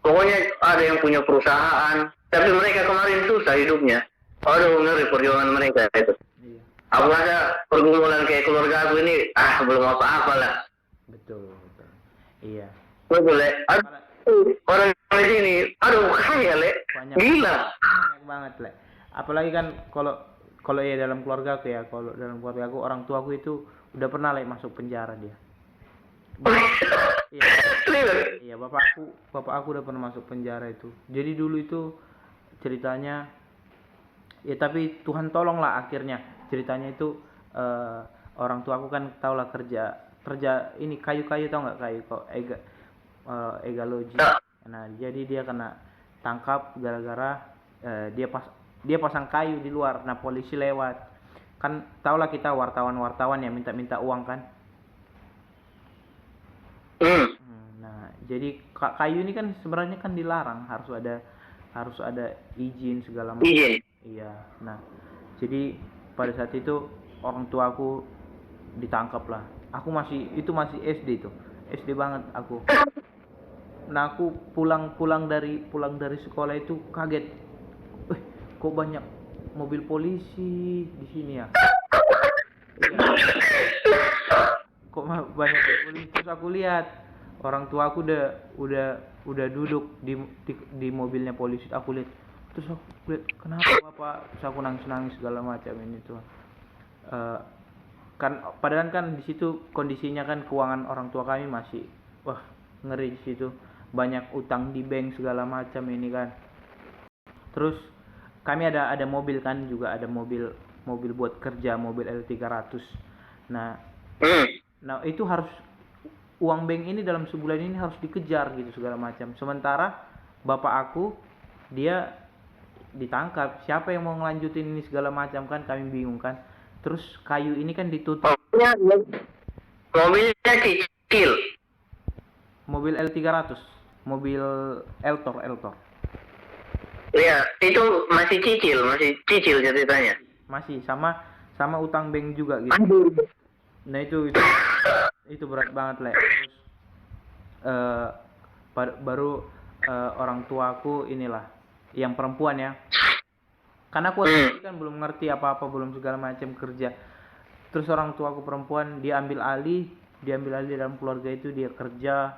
pokoknya ada yang punya perusahaan, tapi mereka kemarin susah hidupnya. Aduh ngeri perjuangan mereka itu. Iya. Aku rasa pergumulan kayak keluarga aku ini belum apa-apa lah. Betul. Iya. Betul, Le. Orang di sini, kaya, Le. Banyak. Gila. Banyak banget Le. Apalagi kan kalau ya dalam keluarga aku ya, kalau dalam keluarga aku orang tua aku itu udah pernah Le masuk penjara dia. Iya, bapak aku udah pernah masuk penjara itu. Jadi dulu itu ceritanya ya tapi Tuhan tolong lah akhirnya. Ceritanya itu orang tua aku kan tau lah kerja ini kayu-kayu tau nggak kayu kok egalogi. Nah, jadi dia kena tangkap gara-gara dia pasang kayu di luar. Nah, polisi lewat. Kan tau lah kita wartawan yang minta uang kan. Nah, jadi kayu ini kan sebenarnya kan dilarang, harus ada izin segala macam. Iya. Nah, jadi pada saat itu orang tua aku ditangkap lah. Aku masih SD tuh. SD banget aku. Nah, aku pulang dari sekolah itu kaget. Kok banyak mobil polisi di sini ya? Kok banyak polisi? Terus aku lihat orang tua aku udah duduk di mobilnya polisi. Aku lihat, terus aku lihat kenapa bapak? Terus aku nangis segala macam ini tuh. Kan padahal kan di situ kondisinya kan keuangan orang tua kami masih ngeri di situ, banyak utang di bank segala macam ini kan. Terus kami ada mobil kan, juga ada mobil buat kerja, mobil L300. Nah itu harus uang bank ini dalam sebulan ini harus dikejar gitu segala macam. Sementara bapak aku dia ditangkap, siapa yang mau ngelanjutin ini segala macam kan, kami bingung kan. Terus kayu ini kan ditutup. Mobilnya kecil. Mobil L300. mobil Eltor. Iya, itu masih cicil ceritanya. Masih sama utang bank juga gitu. Aduh. Nah itu berat banget lah. Terus baru orang tuaku inilah yang perempuan ya. Karena aku waktu itu kan belum ngerti apa-apa, belum segala macam kerja. Terus orang tuaku perempuan dia ambil alih dalam keluarga itu, dia kerja,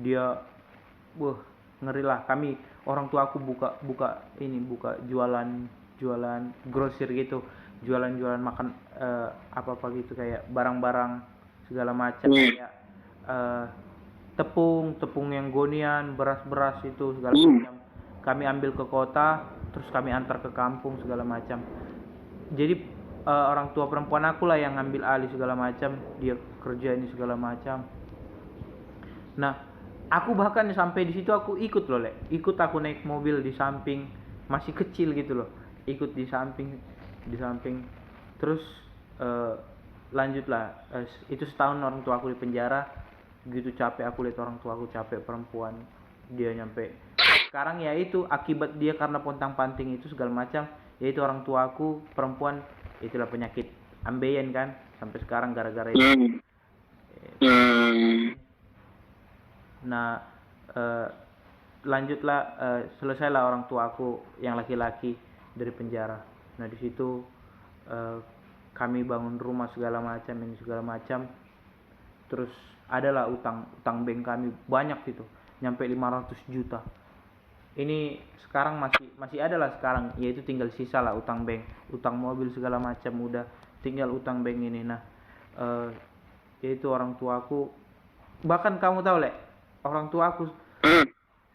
dia ngeri lah. Kami orang tua aku buka jualan grosir gitu, jualan makan apa gitu, kayak barang-barang segala macam, kayak tepung yang gonian, beras itu segala macam. Kami ambil ke kota, terus kami antar ke kampung segala macam. Jadi orang tua perempuan aku lah yang ngambil alih segala macam, dia kerja ini segala macam. Nah, aku bahkan sampai di situ aku ikut loh, ikut aku naik mobil di samping, masih kecil gitu loh, ikut di samping. Terus lanjutlah, itu setahun orang tua aku di penjara. Gitu capek aku lihat orang tua aku capek, perempuan dia nyampe sekarang, ya itu akibat dia karena pontang panting itu segala macam, yaitu orang tua aku perempuan itulah penyakit ambeien kan sampai sekarang gara-gara itu. Nah lanjutlah, selesailah orang tua aku yang laki-laki dari penjara. Nah di situ kami bangun rumah segala macam. Terus adalah utang bank kami banyak gitu, nyampe 500 juta. Ini sekarang masih ada lah sekarang, yaitu tinggal sisa lah utang bank, utang mobil segala macam udah, tinggal utang bank ini. Nah yaitu orang tuaku, bahkan kamu tahu orang tuaku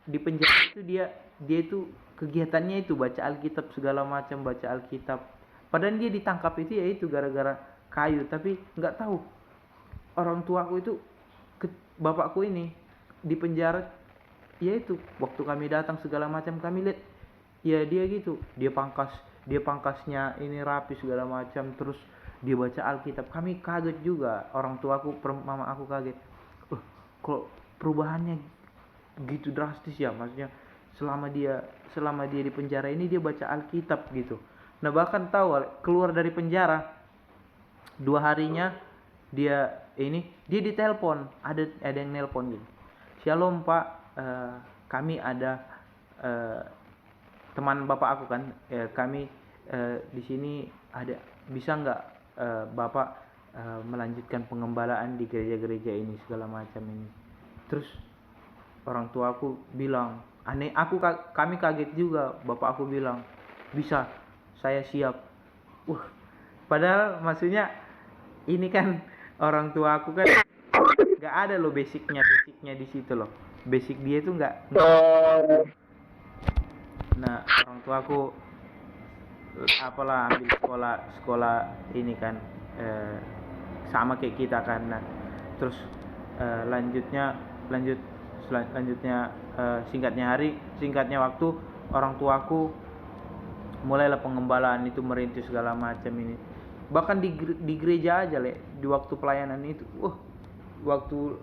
di penjara itu dia itu kegiatannya itu baca Alkitab segala macam, baca Alkitab. Padahal dia ditangkap itu yaitu gara-gara kayu, tapi nggak tahu orang tuaku itu, bapakku ini di penjara. Yaitu waktu kami datang segala macam, kami lihat ya dia gitu, dia pangkasnya ini rapi segala macam, terus dia baca Alkitab. Kami kaget juga, orang tuaku, mama aku kaget, kok perubahannya gitu drastis ya, maksudnya selama dia di penjara ini dia baca Alkitab gitu. Nah bahkan tahu keluar dari penjara 2 harinya dia ditelepon, ada yang nelpon gitu, "Shalom Pak, kami ada teman bapak aku kan, kami di sini ada, bisa nggak bapak melanjutkan pengembalaan di gereja-gereja ini segala macam ini." Terus orang tua aku bilang, kami kaget juga. Bapak aku bilang, "Bisa, saya siap." Padahal maksudnya ini kan orang tua aku kan nggak ada loh basicnya di situ loh, basic dia itu nggak. Nah orang tua aku apalah ambil sekolah ini kan sama kayak kita kan. Nah terus selanjutnya singkatnya waktu, orang tuaku mulailah pengembalaan itu, merintis segala macam ini. Bahkan di gereja aja di waktu pelayanan itu, waktu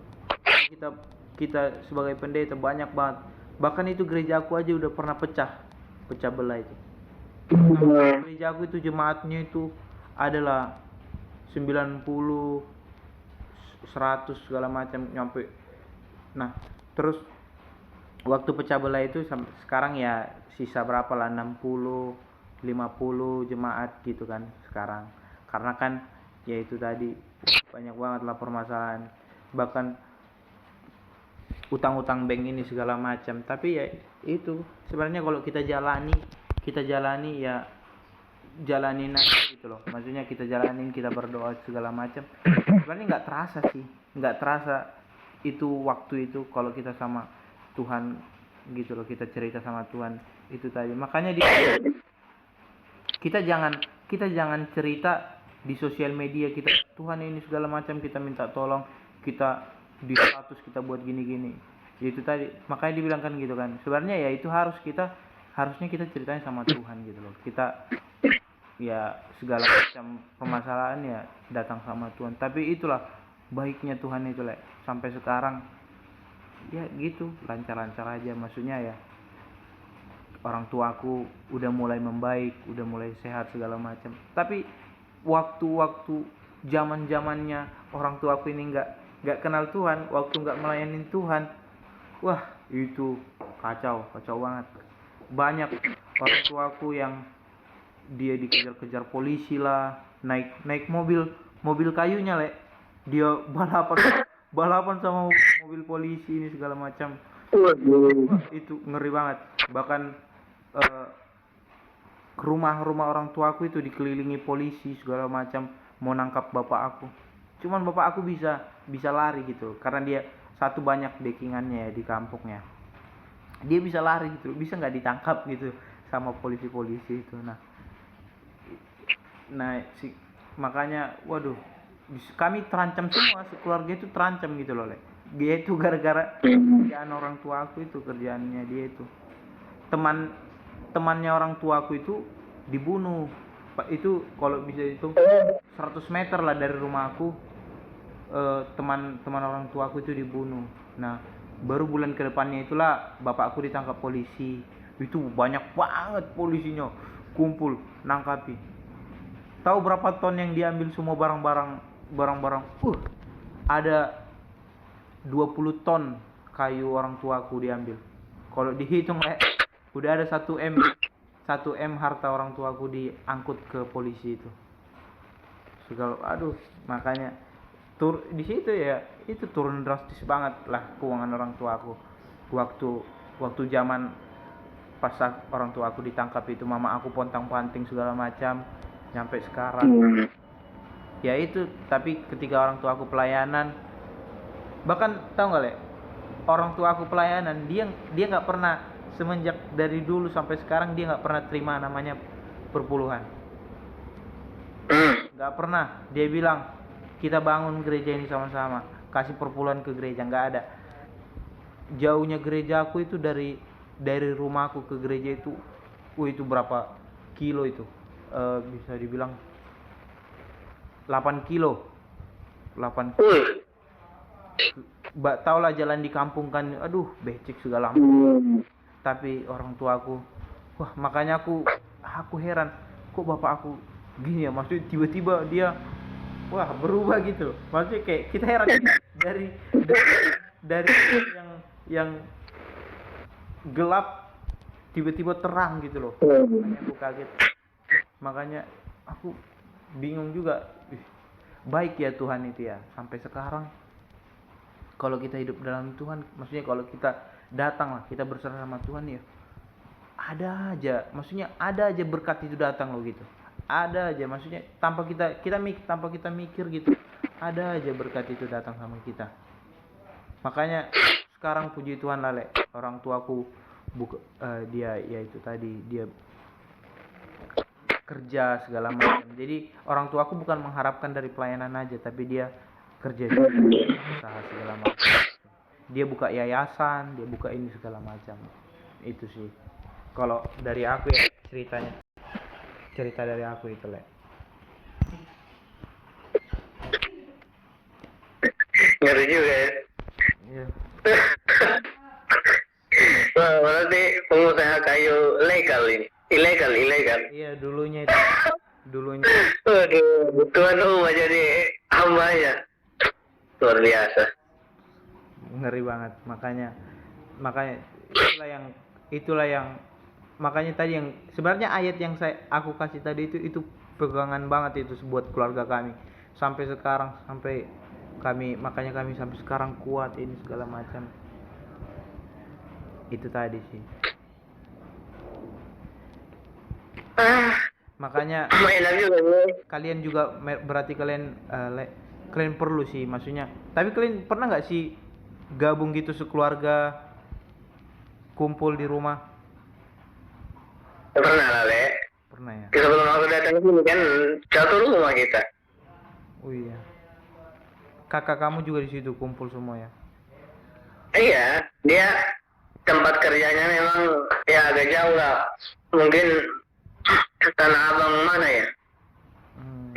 kita sebagai pendeta banyak banget. Bahkan itu gereja aku aja udah pernah pecah belah itu. Gereja aku itu jemaatnya itu adalah 90, 100 segala macam nyampe. Nah terus waktu pecah belah itu sampai sekarang ya sisa berapa lah, 60, 50 jemaat gitu kan sekarang. Karena kan ya itu tadi banyak banget lah permasalahan, bahkan utang bank ini segala macam. Tapi ya itu sebenarnya kalau kita jalani ya jalanin aja gitu loh, maksudnya kita jalanin, kita berdoa segala macam. Sebenarnya nggak terasa itu waktu itu kalau kita sama Tuhan gitu loh, kita cerita sama Tuhan itu tadi. Makanya kita jangan cerita di sosial media kita, "Tuhan ini segala macam, kita minta tolong, kita di status kita buat gini-gini." Itu tadi, makanya dibilangkan gitu kan. Sebenarnya ya itu harusnya kita ceritain sama Tuhan gitu loh. Kita ya segala macam permasalahan ya datang sama Tuhan. Tapi itulah baiknya Tuhan itu sampai sekarang ya gitu lancar-lancar aja, maksudnya ya orang tua aku udah mulai membaik, udah mulai sehat segala macam. Tapi waktu-waktu zaman-zamannya orang tua aku ini nggak kenal Tuhan, waktu nggak melayani Tuhan, wah itu kacau banget. Banyak orang tua aku yang dia dikejar-kejar polisi lah, naik mobil kayunya dia balapan sama mobil polisi ini segala macam. Wah, itu ngeri banget. Bahkan rumah orang tua aku itu dikelilingi polisi segala macam mau nangkap bapak aku. Cuman bapak aku bisa lari gitu karena dia satu banyak backingannya ya di kampungnya. Dia bisa lari gitu, bisa nggak ditangkap gitu sama polisi-polisi itu. Nah makanya waduh, kami terancam semua, sekeluarga itu terancam gitu loh, dia itu gara-gara kerjaan orang tua aku itu, kerjaannya dia itu. Temannya orang tua aku itu dibunuh. Itu kalau bisa itu 100 meter lah dari rumah aku, teman orang tua aku itu dibunuh. Nah baru bulan ke depannya itulah bapakku ditangkap polisi. Itu banyak banget polisinya kumpul nangkapi. Tahu berapa ton yang diambil semua barang-barang? Ada 20 ton kayu orang tua aku diambil. Kalau dihitung udah ada 1 M harta orang tua aku diangkut ke polisi itu. Aduh, makanya di situ ya itu turun drastis banget lah keuangan orang tua aku. Waktu zaman pas orang tua aku ditangkap itu, mama aku pontang-panting segala macam sampai sekarang. Ya itu, tapi ketika orang tua aku pelayanan, bahkan tahu nggak orang tua aku pelayanan, dia nggak pernah, semenjak dari dulu sampai sekarang dia nggak pernah terima namanya perpuluhan. Nggak pernah. Dia bilang kita bangun gereja ini sama-sama, kasih perpuluhan ke gereja, nggak ada. Jauhnya gereja aku itu dari rumahku ke gereja itu berapa kilo itu, bisa dibilang 8 kilo. Tau lah jalan di kampung kan, aduh becek segala macam. Tapi orang tua aku, wah makanya aku heran, kok bapak aku gini ya, maksudnya tiba-tiba dia wah berubah gitu. Maksudnya kayak kita heran dari yang gelap tiba-tiba terang gitu loh. Makanya aku kaget, makanya aku bingung juga. Baik ya Tuhan itu ya, sampai sekarang kalau kita hidup dalam Tuhan, maksudnya kalau kita datang lah, kita berserah sama Tuhan ya, ada aja berkat itu datang loh gitu. Ada aja, maksudnya tanpa kita mikir gitu, ada aja berkat itu datang sama kita. Makanya sekarang puji Tuhan lah orang tuaku dia ya itu tadi, dia kerja segala macam. Jadi orang tuaku bukan mengharapkan dari pelayanan aja, tapi dia kerja juga, usaha segala macam. Dia buka yayasan, dia buka ini segala macam. Itu sih kalau dari aku ya, cerita dari aku itu Ngeri juga ya. Iya. Wah, berarti pengusaha kayu ilegal. Iya, dulunya itu. Waduh, Tuhan jadi hambanya. Luar biasa. Ngeri banget. Makanya itulah yang makanya tadi yang sebenarnya ayat yang aku kasih tadi itu pegangan banget itu buat keluarga kami sampai sekarang, makanya kami sampai sekarang kuat ini segala macam. Itu tadi sih. Makanya kalian juga berarti kalian perlu sih, maksudnya. Tapi kalian pernah nggak sih gabung gitu sekeluarga, kumpul di rumah? Pernah lah, Pernah ya. Sebelum aku datang sini kan satu rumah kita. Oh iya. Kakak kamu juga di situ kumpul semua ya? Iya, dia tempat kerjanya memang ya agak jauh lah. Mungkin Tanah Abang mana ya?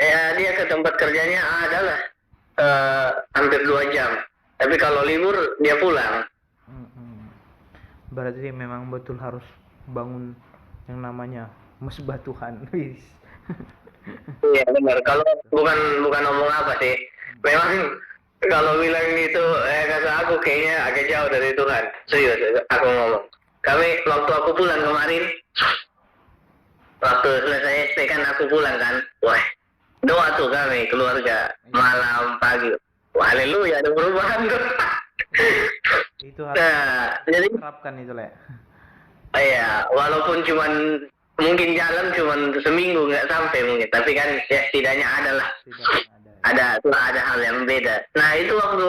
Ya dia ke tempat kerjanya adalah hampir 2 jam. Tapi kalau libur dia pulang. Berarti memang betul harus bangun yang namanya mesbah Tuhan. Wis. Iya benar. Kalau bukan bukan ngomong apa sih. Memang kalau bilang itu kata aku kayaknya agak jauh dari Tuhan. Serius aku ngomong. Waktu aku pulang kemarin, waktu selesai SD kan aku pulang kan. Wah, doa tuh kami keluarga malam pagi. Wah, haleluya ada perubahan tuh. Itu harus Nah, jadi terapkan itu, Le. iya, walaupun cuman mungkin jalan cuman seminggu nggak sampai mungkin, tapi kan ya setidaknya ada lah. Tidak ada. Ada hal yang beda. Nah itu waktu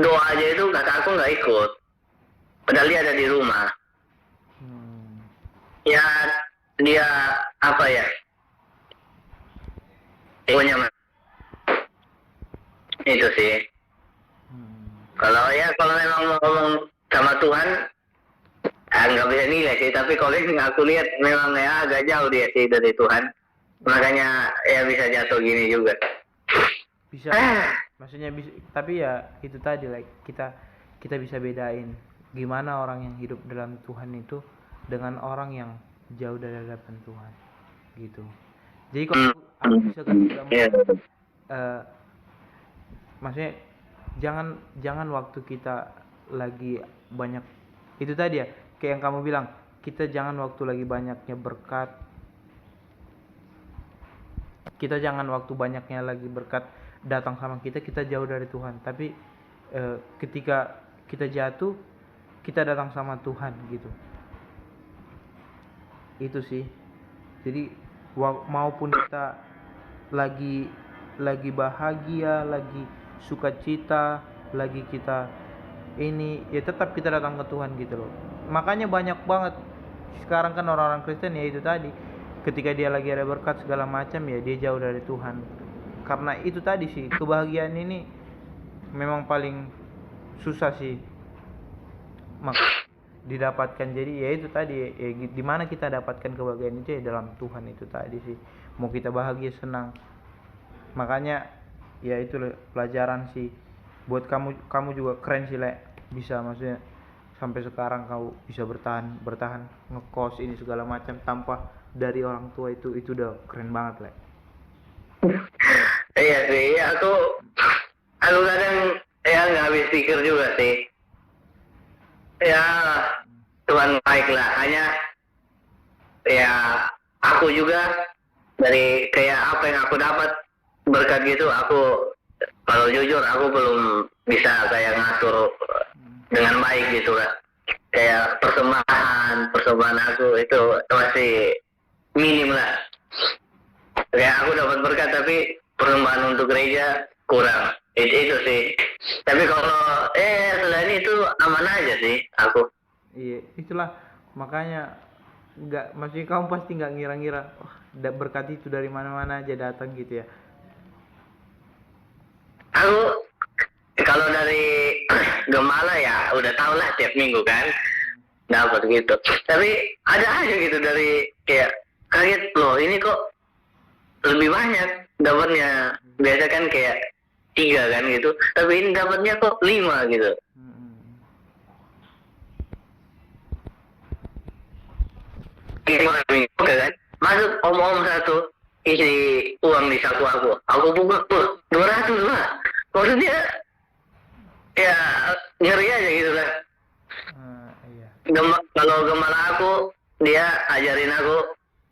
doa aja itu kakakku nggak ikut, padahal dia ada di rumah. Ya dia apa ya? Pokoknya itu sih. Kalau memang mau ngomong sama Tuhan, nggak bisa nilai sih. Tapi kalau yang aku lihat memang ya agak jauh dia sih dari Tuhan. Makanya ya bisa jatuh gini juga. Bisa. Maksudnya bisa, tapi ya itu tadi, like kita bisa bedain gimana orang yang hidup dalam Tuhan itu dengan orang yang jauh dari hadapan Tuhan, gitu. Jadi kalau aku bisa kasih gambaran, maksudnya jangan waktu kita lagi banyak itu tadi ya, kayak yang kamu bilang, kita jangan waktu lagi banyaknya berkat, kita jangan waktu banyaknya lagi berkat datang sama kita jauh dari Tuhan. Tapi ketika kita jatuh, kita datang sama Tuhan, gitu. Itu sih. Jadi maupun kita lagi bahagia, lagi sukacita, lagi kita ini, ya tetap kita datang ke Tuhan, gitu loh. Makanya banyak banget sekarang kan orang-orang Kristen ya itu tadi, ketika dia lagi ada berkat segala macam ya dia jauh dari Tuhan. Karena itu tadi sih, kebahagiaan ini memang paling susah sih didapatkan. Jadi ya itu tadi ya, di mana kita dapatkan kebahagiaan itu ya dalam Tuhan itu tadi sih. Mau kita bahagia, senang. Makanya ya itu pelajaran sih buat kamu juga keren sih, Le. Bisa, maksudnya sampai sekarang kau bisa bertahan ngekos ini segala macam tanpa dari orang tua, itu udah keren banget, Le. Iya sih, aku kadang ya nggak habis pikir juga sih. Ya Tuhan baik lah, hanya ya aku juga dari kayak apa yang aku dapat berkat gitu, aku kalau jujur aku belum bisa kayak ngatur dengan baik gitu lah. Kayak persembahan aku itu masih minim lah. Kayak aku dapat berkat tapi persembahan untuk gereja kurang. Itu sih. Tapi kalau selain itu aman aja sih aku. Iya, itulah makanya maksudnya kamu pasti nggak ngira-ngira berkat itu dari mana-mana aja datang gitu ya. Aku kalau dari Gemala ya udah tau lah tiap minggu kan dapat gitu. Tapi ada aja gitu dari kayak kaget loh, ini kok lebih banyak dapatnya. Biasa kan kayak 3 kan gitu, tapi ini dapatnya kok 5 gitu. Oke kan, masuk om-om satu isi uang di saku aku buka tuh 200 lah. Maksudnya ya ngeri aja gitu lah. Iya. Kalau Gemala aku dia ajarin aku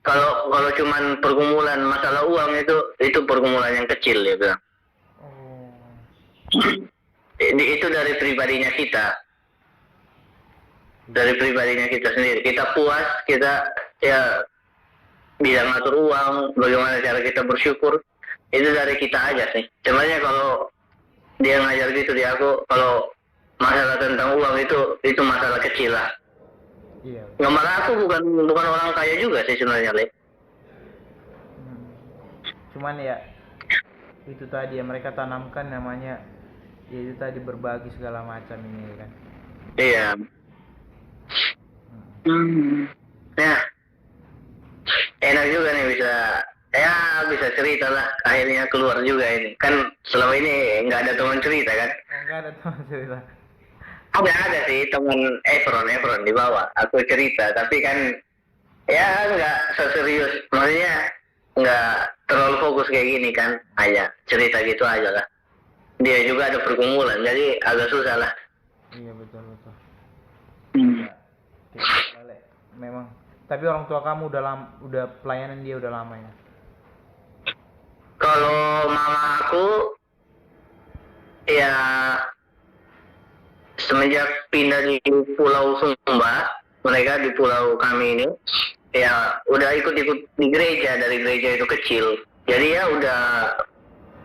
kalau cuman pergumulan masalah uang itu pergumulan yang kecil, dia bilang. Itu dari pribadinya kita. Dari pribadinya kita sendiri. Kita puas, kita ya bisa ngatur uang, bagaimana cara kita bersyukur. Itu dari kita aja sih. Sebenarnya kalau dia ngajar gitu di aku, kalau masalah tentang uang itu masalah kecil lah. Iya. Gambar aku bukan orang kaya juga sih sebenarnya, Le. Cuman ya itu tadi ya, mereka tanamkan namanya ya itu tadi berbagi segala macam ini kan. Iya. Ya. Enak juga nih bisa cerita lah, akhirnya keluar juga ini. Kan selama ini nggak ada teman cerita kan? Enggak ada teman cerita. ada sih teman Efron dibawa. Aku cerita, tapi kan ya nggak seserius, maksudnya nggak terlalu fokus kayak gini kan, aja cerita gitu aja lah. Dia juga ada pergumulan, jadi agak susah lah. Iya betul. Hmm. Ya, Lele. Memang. Tapi orang tua kamu udah pelayanan dia udah lama ya. Kalau mama aku ya semenjak pindah di Pulau Sumba, mereka di pulau kami ini, ya udah ikut-ikut di gereja, dari gereja itu kecil. Jadi ya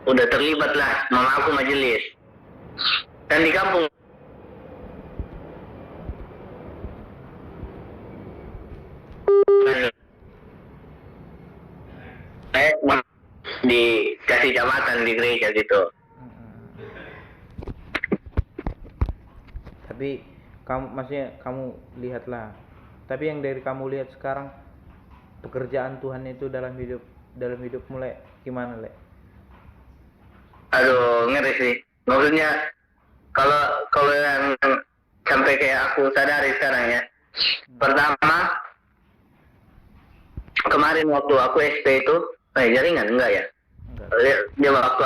udah terlibat lah, mama aku majelis. Dan di kampung dikasih jabatan di gereja gitu. Tapi maksudnya kamu lihatlah. Tapi yang dari kamu lihat sekarang pekerjaan Tuhan itu dalam hidup mulai gimana, Le? Aduh, ngeri sih. Maksudnya kalau yang sampai kayak aku sadari sekarang ya. Pertama, kemarin waktu aku SP itu, jaringan enggak ya? Dia waktu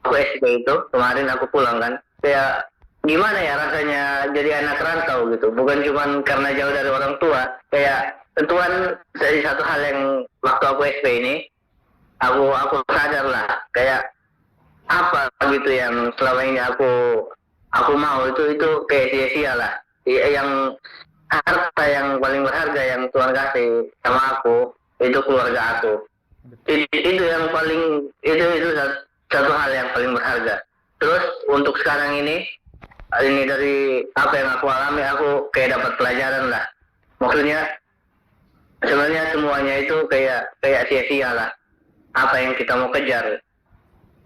aku SP itu, kemarin aku pulang kan, kayak gimana ya rasanya jadi anak rantau gitu. Bukan cuma karena jauh dari orang tua, kayak Tuhan dari satu hal yang waktu aku SP ini, aku sadar lah, kayak apa gitu yang selama ini aku mau itu kayak sia-sia lah. Yang harta yang paling berharga yang Tuhan kasih sama aku itu keluarga aku. Itu yang paling itu satu hal yang paling berharga. Terus untuk sekarang ini dari apa yang aku alami, aku kayak dapat pelajaran lah. Maksudnya sebenarnya semuanya itu kayak sia-sia lah. Apa yang kita mau kejar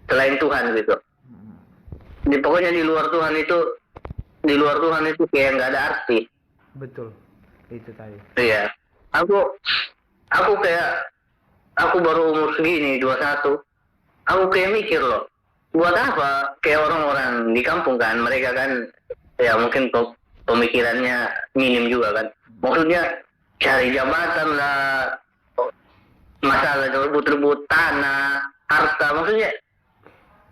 selain Tuhan gitu. Pokoknya di luar Tuhan itu kayak nggak ada arti. Betul, itu tadi. Iya. Aku kayak aku baru umur segini 21. Aku kayak mikir loh, buat apa kayak orang-orang di kampung kan, mereka kan ya mungkin pemikirannya minim juga kan. Maksudnya cari jabatan lah, masalah rebut-rebut tanah, harta, maksudnya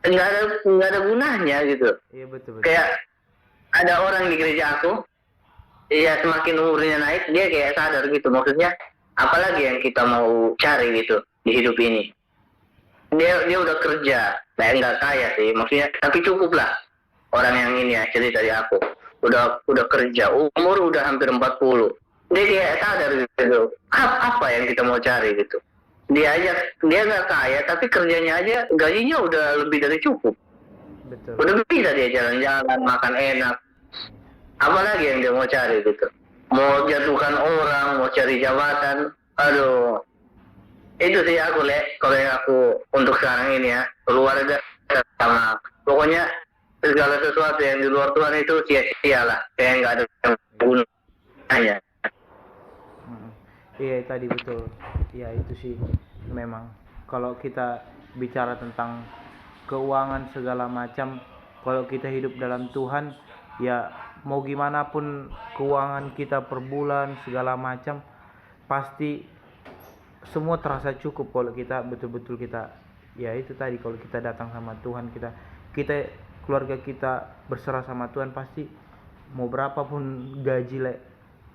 nggak ada gunanya gitu. Iya betul. Kayak ada orang di gereja aku, ya semakin umurnya naik dia kayak sadar gitu, maksudnya apalagi yang kita mau cari gitu di hidup ini. Dia udah kerja, nggak kaya sih, maksudnya tapi cukup lah. Orang yang ini ya cerita dari aku, udah kerja, umur udah hampir 40. Dia kayak sadar gitu, apa yang kita mau cari gitu. Dia nggak kaya, tapi kerjanya aja gajinya udah lebih dari cukup. Betul. Udah bisa dia jalan-jalan, makan enak. Apalagi yang dia mau cari gitu. Mau jatuhkan orang, mau cari jabatan. Aduh. Itu sih aku kalau yang aku untuk sekarang ini ya, keluarga sama. Pokoknya segala sesuatu yang di luar Tuhan itu sia-sia lah. Kayak nggak ada gunanya. Iya tadi betul. Ya itu sih memang kalau kita bicara tentang keuangan segala macam, kalau kita hidup dalam Tuhan ya mau gimana pun keuangan kita per bulan segala macam pasti semua terasa cukup kalau kita betul-betul kita ya itu tadi, kalau kita datang sama Tuhan, kita keluarga kita berserah sama Tuhan, pasti mau berapapun gaji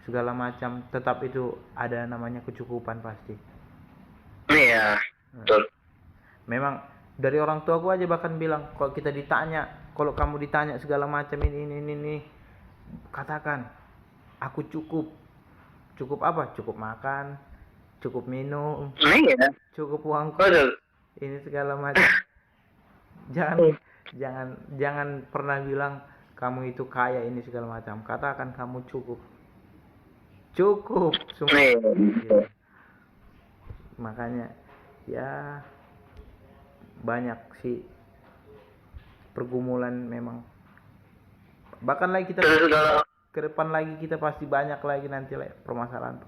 segala macam tetap itu ada namanya kecukupan pasti. Iya, betul. Memang dari orang tua gua aja bahkan bilang, kalau kamu ditanya segala macam ini katakan aku cukup apa, cukup makan, cukup minum, cukup uangku, ini segala macam. jangan pernah bilang kamu itu kaya ini segala macam, katakan kamu cukup semua gitu. Makanya ya banyak sih pergumulan memang, bahkan lagi kita ke depan lagi kita pasti banyak lagi nanti permasalahan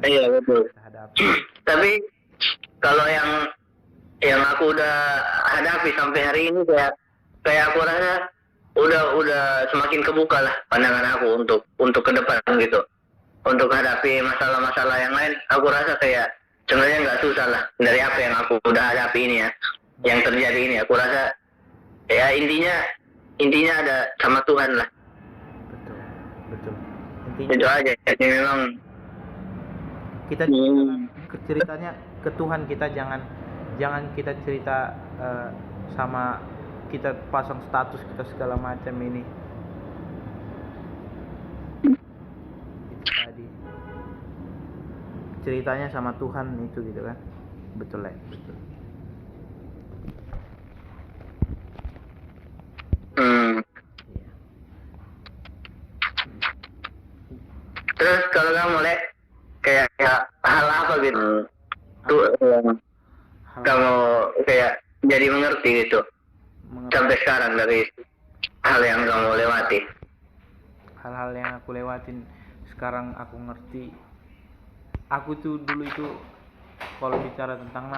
iya betul. Hadapi. Tapi kalau yang aku udah hadapi sampai hari ini kayak aku rasa udah semakin kebuka lah pandangan aku untuk ke depan gitu. Untuk hadapi masalah-masalah yang lain, aku rasa kayak sebenarnya nggak susah lah dari apa yang aku udah hadapi ini ya, yang terjadi ini. Aku rasa ya intinya ada sama Tuhan lah. Betul. Itu aja. Jadi memang kita ceritanya ke Tuhan, kita jangan kita cerita sama kita pasang status kita segala macam ini. Itu tadi ceritanya sama Tuhan itu gitu kan. Betul. Terus kalau kamu kayak hal apa gitu tuh kamu kayak jadi mengerti gitu sampai sekarang dari hal yang kamu lewati. Hal-hal yang aku lewatin sekarang aku ngerti. Aku tuh dulu itu kalau bicara tentang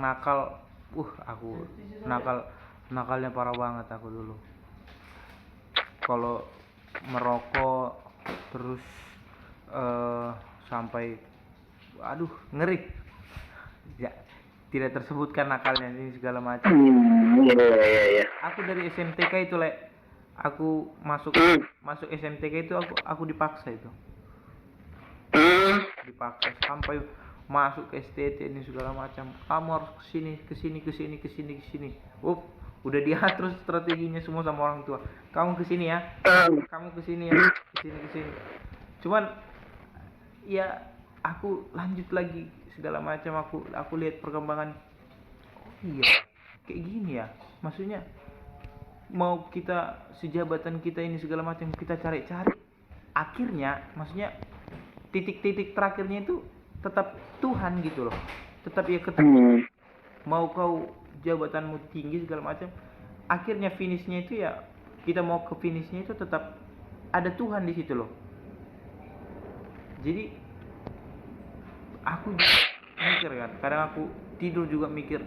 nakal aku nakalnya parah banget aku dulu. Kalau merokok terus sampai ngeri ya, tidak tersebutkan nakalnya ini segala macam. Iya. Aku dari SMTK itu aku masuk SMTK itu aku dipaksa itu. Dipaksa sampai masuk ke STT ini segala macam. Kamu harus kesini. Udah diatur strateginya semua sama orang tua. Kamu kesini ya. Kamu kesini ya. Kesini. Cuman ya aku lanjut lagi segala macam. Aku lihat perkembangan. Oh iya, kayak gini ya. Maksudnya mau kita sejabatan kita ini segala macam kita cari-cari. Akhirnya maksudnya titik-titik terakhirnya itu tetap Tuhan gitu loh. Tetap ya ketemu. Mau kau jabatanmu tinggi segala macam, akhirnya finishnya itu ya kita mau ke finishnya itu tetap ada Tuhan di situ loh. Jadi aku mikir kan, kadang aku tidur juga mikir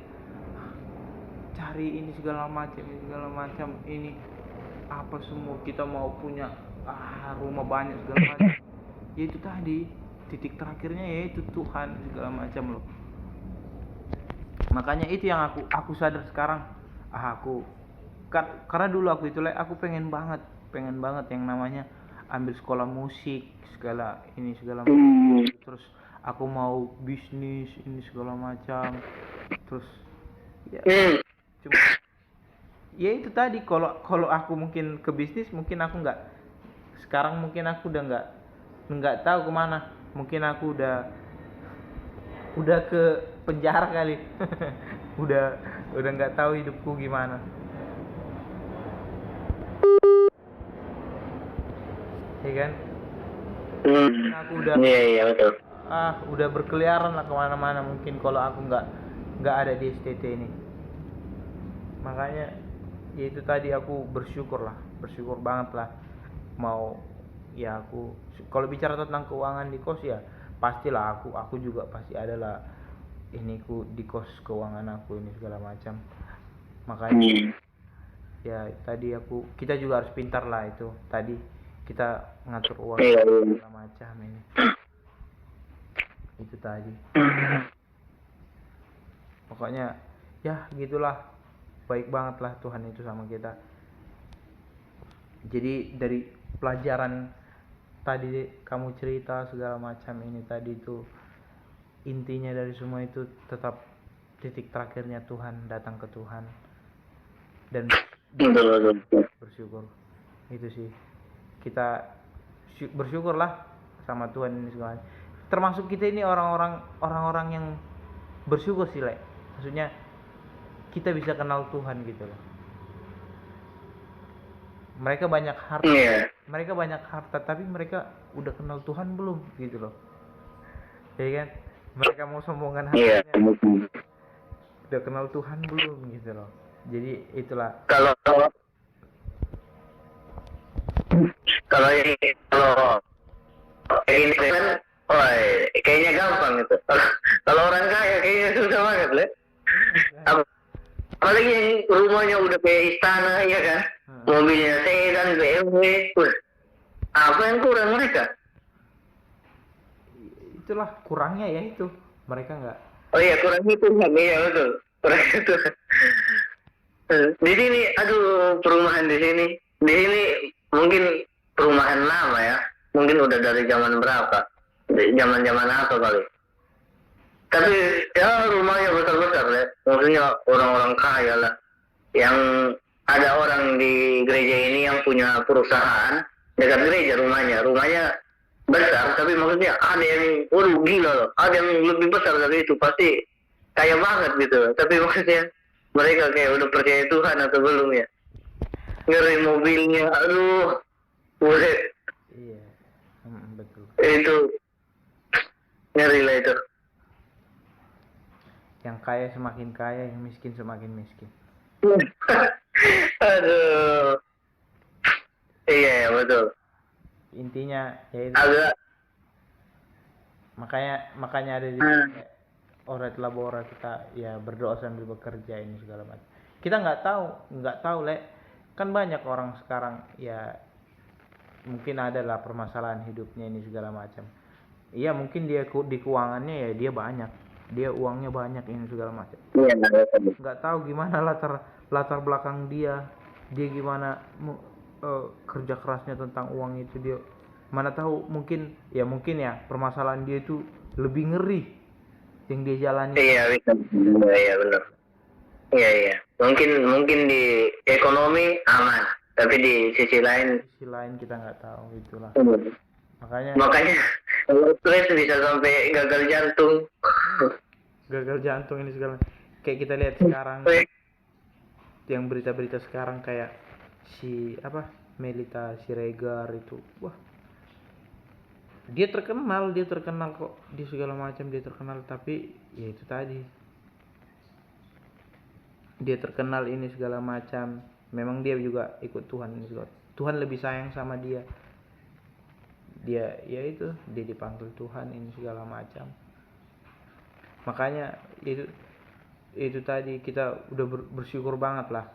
cari ini segala macam ini apa semua kita mau punya rumah banyak segala macam. Ya itu tadi titik terakhirnya yaitu Tuhan segala macam loh. Makanya itu yang aku sadar sekarang. Karena dulu aku itu aku pengen banget yang namanya ambil sekolah musik segala macam. Terus aku mau bisnis ini segala macam. Terus ya cuma ya itu tadi kalau aku mungkin ke bisnis mungkin aku sekarang mungkin aku udah nggak tahu kemana. Mungkin aku udah ke penjara kali. udah nggak tahu hidupku gimana. Iya kan? Aku udah Iya betul. Udah berkeliaran lah kemana-mana mungkin kalau aku nggak ada di STT ini. Makanya ya itu tadi aku bersyukur banget lah. Mau ya aku kalau bicara tentang keuangan di kos ya pastilah aku juga pasti ada lah ini di kos keuangan aku ini segala macam. Makanya ya tadi kita juga harus pintar lah itu tadi kita ngatur uang segala macam ini. Itu tadi. Pokoknya ya gitulah, baik banget lah Tuhan itu sama kita. Jadi dari pelajaran tadi kamu cerita segala macam ini tadi itu intinya dari semua itu tetap titik terakhirnya Tuhan, datang ke Tuhan dan bersyukur. Itu sih kita bersyukurlah sama Tuhan ini segala. Termasuk kita ini orang-orang yang bersyukur sih maksudnya kita bisa kenal Tuhan gitu loh. Mereka banyak harta tapi mereka udah kenal Tuhan belum gitu loh. Ya kan? Mereka mau sombongan hartanya. Udah kenal Tuhan belum gitu loh. Jadi itulah. Kalau ini kan kayaknya gampang itu. Kalau orang kaya kayaknya susah banget, Le. apalagi yang rumahnya udah kayak istana ya kan, mobilnya sedan BMW. Wah, apa yang kurang mereka? Itulah kurangnya ya, itu mereka nggak. Oh iya, kurang itu kan, iya betul, kurang itu. Di sini, aduh, perumahan di sini mungkin perumahan lama ya, mungkin udah dari zaman berapa, zaman apa kali. Tapi ya rumahnya besar-besar ya, maksudnya orang-orang kaya lah. Yang ada orang di gereja ini yang punya perusahaan dekat gereja rumahnya besar, tapi maksudnya ada yang, waduh gila loh, ada yang lebih besar dari itu, pasti kaya banget gitu. Tapi maksudnya mereka kayak udah percaya Tuhan atau belum ya? Ngeri mobilnya, aduh, buset. Iya, betul. Itu ngeri lah itu. Yang kaya semakin kaya, yang miskin semakin miskin. Aduh, iya betul. Intinya ya itu. Agak makanya ada di Orat Labora kita ya berdoa sambil bekerja ini segala macam. Kita nggak tahu Le, kan banyak orang sekarang ya, mungkin ada lah permasalahan hidupnya ini segala macam. Iya, mungkin dia di keuangannya ya dia banyak, dia uangnya banyak ini segala macam. iya, Nggak tahu gimana latar belakang dia gimana kerja kerasnya tentang uang itu, dia mana tahu, mungkin ya permasalahan dia itu lebih ngeri yang dia jalani. Iya bisa, iya benar. Iya, mungkin di ekonomi aman, tapi di sisi lain kita nggak tahu, itulah. Makanya kalau stres bisa sampai gagal jantung. Ini segala, kayak kita lihat sekarang yang berita-berita sekarang kayak si Melita Siregar itu, wah, dia terkenal kok di segala macam, dia terkenal, tapi ya itu tadi, dia terkenal ini segala macam, memang dia juga ikut Tuhan ini segala. Tuhan lebih sayang sama dia ya itu, dia dipanggil Tuhan ini segala macam. Makanya itu tadi, kita udah bersyukur banget lah,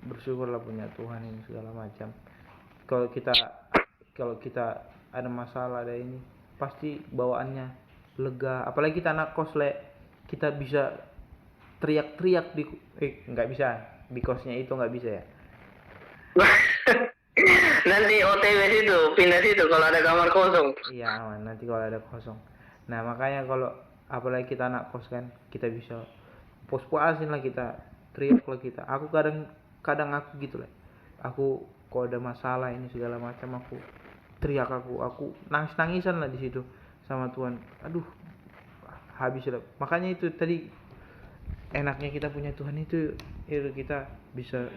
bersyukurlah punya Tuhan ini segala macam. Kalau kita ada masalah, ada ini, pasti bawaannya lega. Apalagi kita anak kos Le, kita bisa teriak-teriak di nggak bisa di kosnya itu, nggak bisa ya. Nanti OTW situ, pindah situ kalau ada kamar kosong. Iya aman, nanti kalau ada kosong. Nah makanya kalau apalagi kita anak kos kan, kita bisa puas-puasin lah, kita teriak lah kita. Aku kadang aku gitu lah, aku kalau ada masalah ini segala macam, aku teriak, aku nangis-nangisan lah di situ sama Tuhan. Aduh, habis lah. Makanya itu tadi enaknya kita punya Tuhan itu kita bisa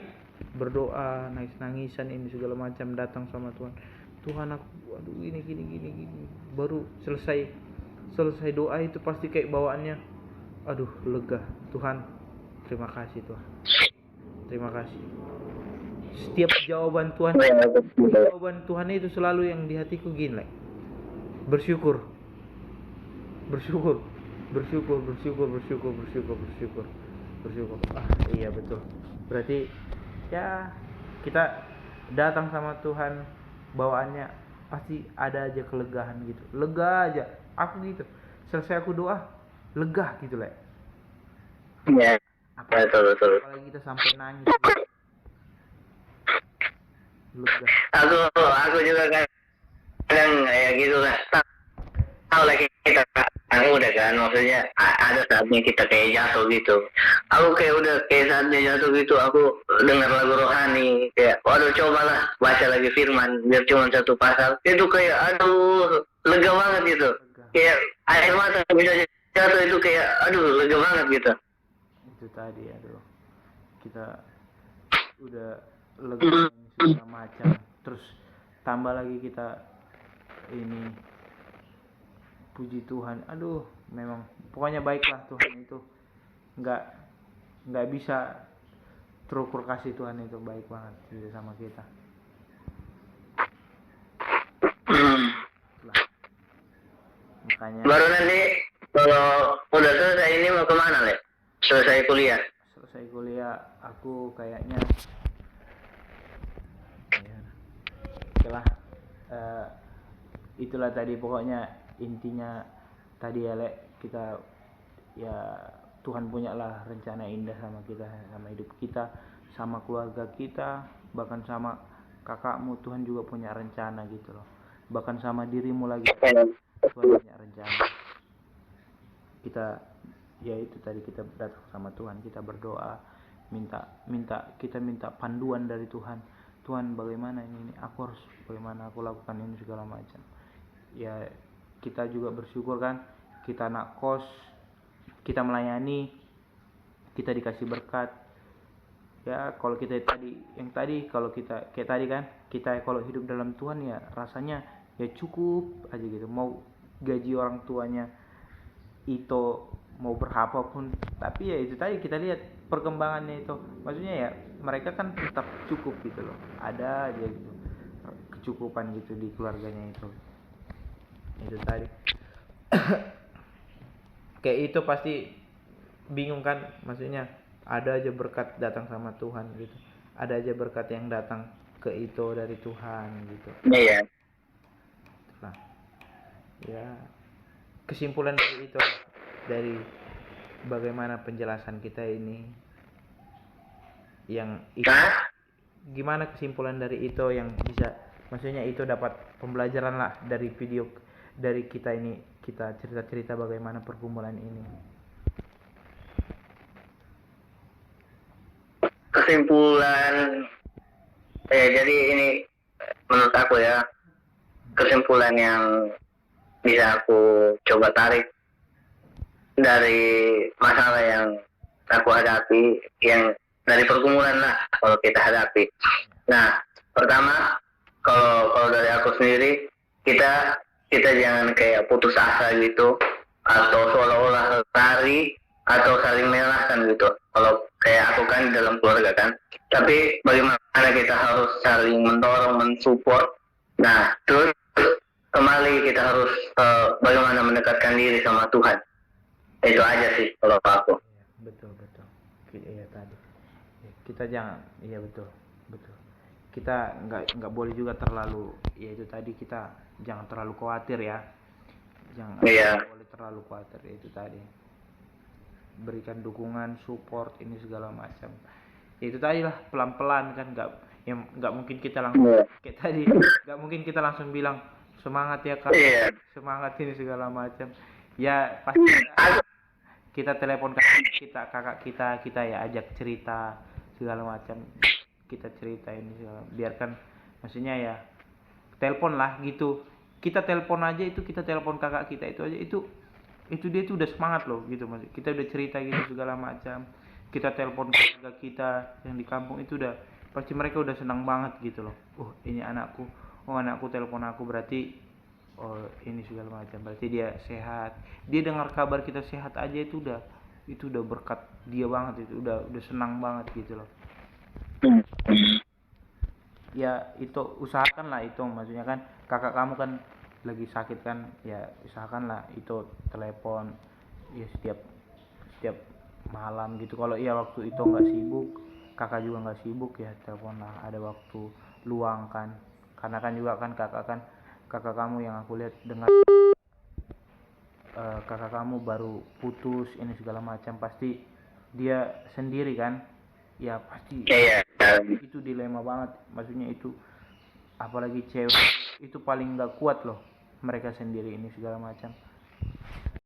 berdoa nangis-nangisan ini segala macam, datang sama Tuhan. Tuhan, aku aduh gini, baru selesai doa itu pasti kayak bawaannya, aduh lega. Tuhan, terima kasih Tuhan, terima kasih. Setiap jawaban Tuhan itu selalu yang di hatiku gini like, bersyukur. Iya betul, berarti ya kita datang sama Tuhan bawaannya pasti ada aja kelegaan gitu, lega aja. Aku gitu, selesai aku doa lega gitu lah. Iya, betul. Apalagi kita sampai nangis gitu. Lega. Aku juga kadang kayak gitu lah. Tahu lagi kita udah kan, maksudnya ada saatnya kita kayak jatuh gitu. Aku kayak udah kayak saatnya jatuh gitu, aku dengar lagu rohani kayak, waduh cobalah baca lagi firman biar cuma satu pasal, itu kayak aduh lega banget gitu. Kayak air mata bisa jatuh, itu kayak aduh lega banget gitu. Itu tadi, aduh kita udah lega segala macam, terus tambah lagi kita ini puji Tuhan. Aduh, memang pokoknya baiklah Tuhan itu, nggak bisa terukur kasih Tuhan itu, baik banget gitu sama kita. Makanya baru nanti kalau udah selesai ini mau kemana Le? Selesai kuliah aku kayaknya ya, oke lah. Itulah tadi pokoknya intinya tadi ya Lek, kita ya Tuhan punya lah rencana indah sama kita, sama hidup kita, sama keluarga kita, bahkan sama kakakmu Tuhan juga punya rencana gitu loh, bahkan sama dirimu lagi Tuhan punya rencana. Kita ya itu tadi, kita datang sama Tuhan, kita berdoa, kita minta panduan dari Tuhan. Tuhan bagaimana ini aku harus bagaimana aku lakukan ini segala macam. Ya kita juga bersyukur kan, kita anak kos, kita melayani, kita dikasih berkat. Ya kalau kita tadi kalau kita kayak tadi kan, kita kalau hidup dalam Tuhan ya rasanya ya cukup aja gitu. Mau gaji orang tuanya itu mau berapapun, tapi ya itu tadi kita lihat perkembangannya itu, maksudnya ya mereka kan tetap cukup gitu loh, ada aja gitu kecukupan gitu di keluarganya itu tadi. Kayak itu pasti bingung kan, maksudnya ada aja berkat datang sama Tuhan gitu, ada aja berkat yang datang ke itu dari Tuhan gitu. Iya. Nah, ya kesimpulan dari itu, dari bagaimana penjelasan kita ini yang itu, gimana kesimpulan dari itu yang bisa, maksudnya itu dapat pembelajaran lah dari video dari kita ini, kita cerita-cerita bagaimana pergumulan ini. Kesimpulan jadi ini menurut aku ya, kesimpulan yang bisa aku coba tarik dari masalah yang aku hadapi, yang dari pergumulan lah kalau kita hadapi. Nah, pertama kalau dari aku sendiri, kita jangan kayak putus asa gitu, atau seolah-olah lari atau saling menyalahkan gitu. Kalau kayak aku kan dalam keluarga kan, tapi bagaimana kita harus saling mendorong, mensupport. Nah, terus kembali kita harus bagaimana mendekatkan diri sama Tuhan. Itu aja sih kalau aku. Betul. Iya tadi. Kita jangan, iya betul. Kita nggak boleh juga terlalu, ya itu tadi, kita jangan terlalu khawatir ya. Jangan boleh terlalu khawatir, itu tadi. Berikan dukungan, support ini segala macam. Ya itu tadi lah, pelan-pelan kan, nggak mungkin kita langsung kayak tadi, nggak mungkin kita langsung bilang semangat ya Kak, semangat ini segala macam. Ya pasti kita telepon kakak kita ya ajak cerita segala macam, kita cerita ini segala, biarkan, maksudnya ya telepon lah gitu, kita telepon aja itu, kita telepon kakak kita itu aja, itu dia tuh udah semangat loh gitu, maksud kita udah cerita gitu segala macam, kita telepon keluarga kita yang di kampung itu udah pasti mereka udah senang banget gitu loh. Ini anakku telepon aku, berarti ini segala macam, berarti dia sehat, dia dengar kabar kita sehat aja itu udah berkat dia banget, itu udah senang banget gitu loh. Ya itu usahakan lah itu, maksudnya kan kakak kamu kan lagi sakit kan, ya usahakan lah itu telepon ya setiap malam gitu. Kalau iya waktu itu nggak sibuk, kakak juga nggak sibuk, ya telepon lah ada waktu luang kan, karena kan juga kan kakak kamu yang aku lihat dengar kakak kamu baru putus ini segala macam, pasti dia sendiri kan, ya pasti itu dilema banget, maksudnya itu apalagi cewek itu paling nggak kuat loh, mereka sendiri ini segala macam.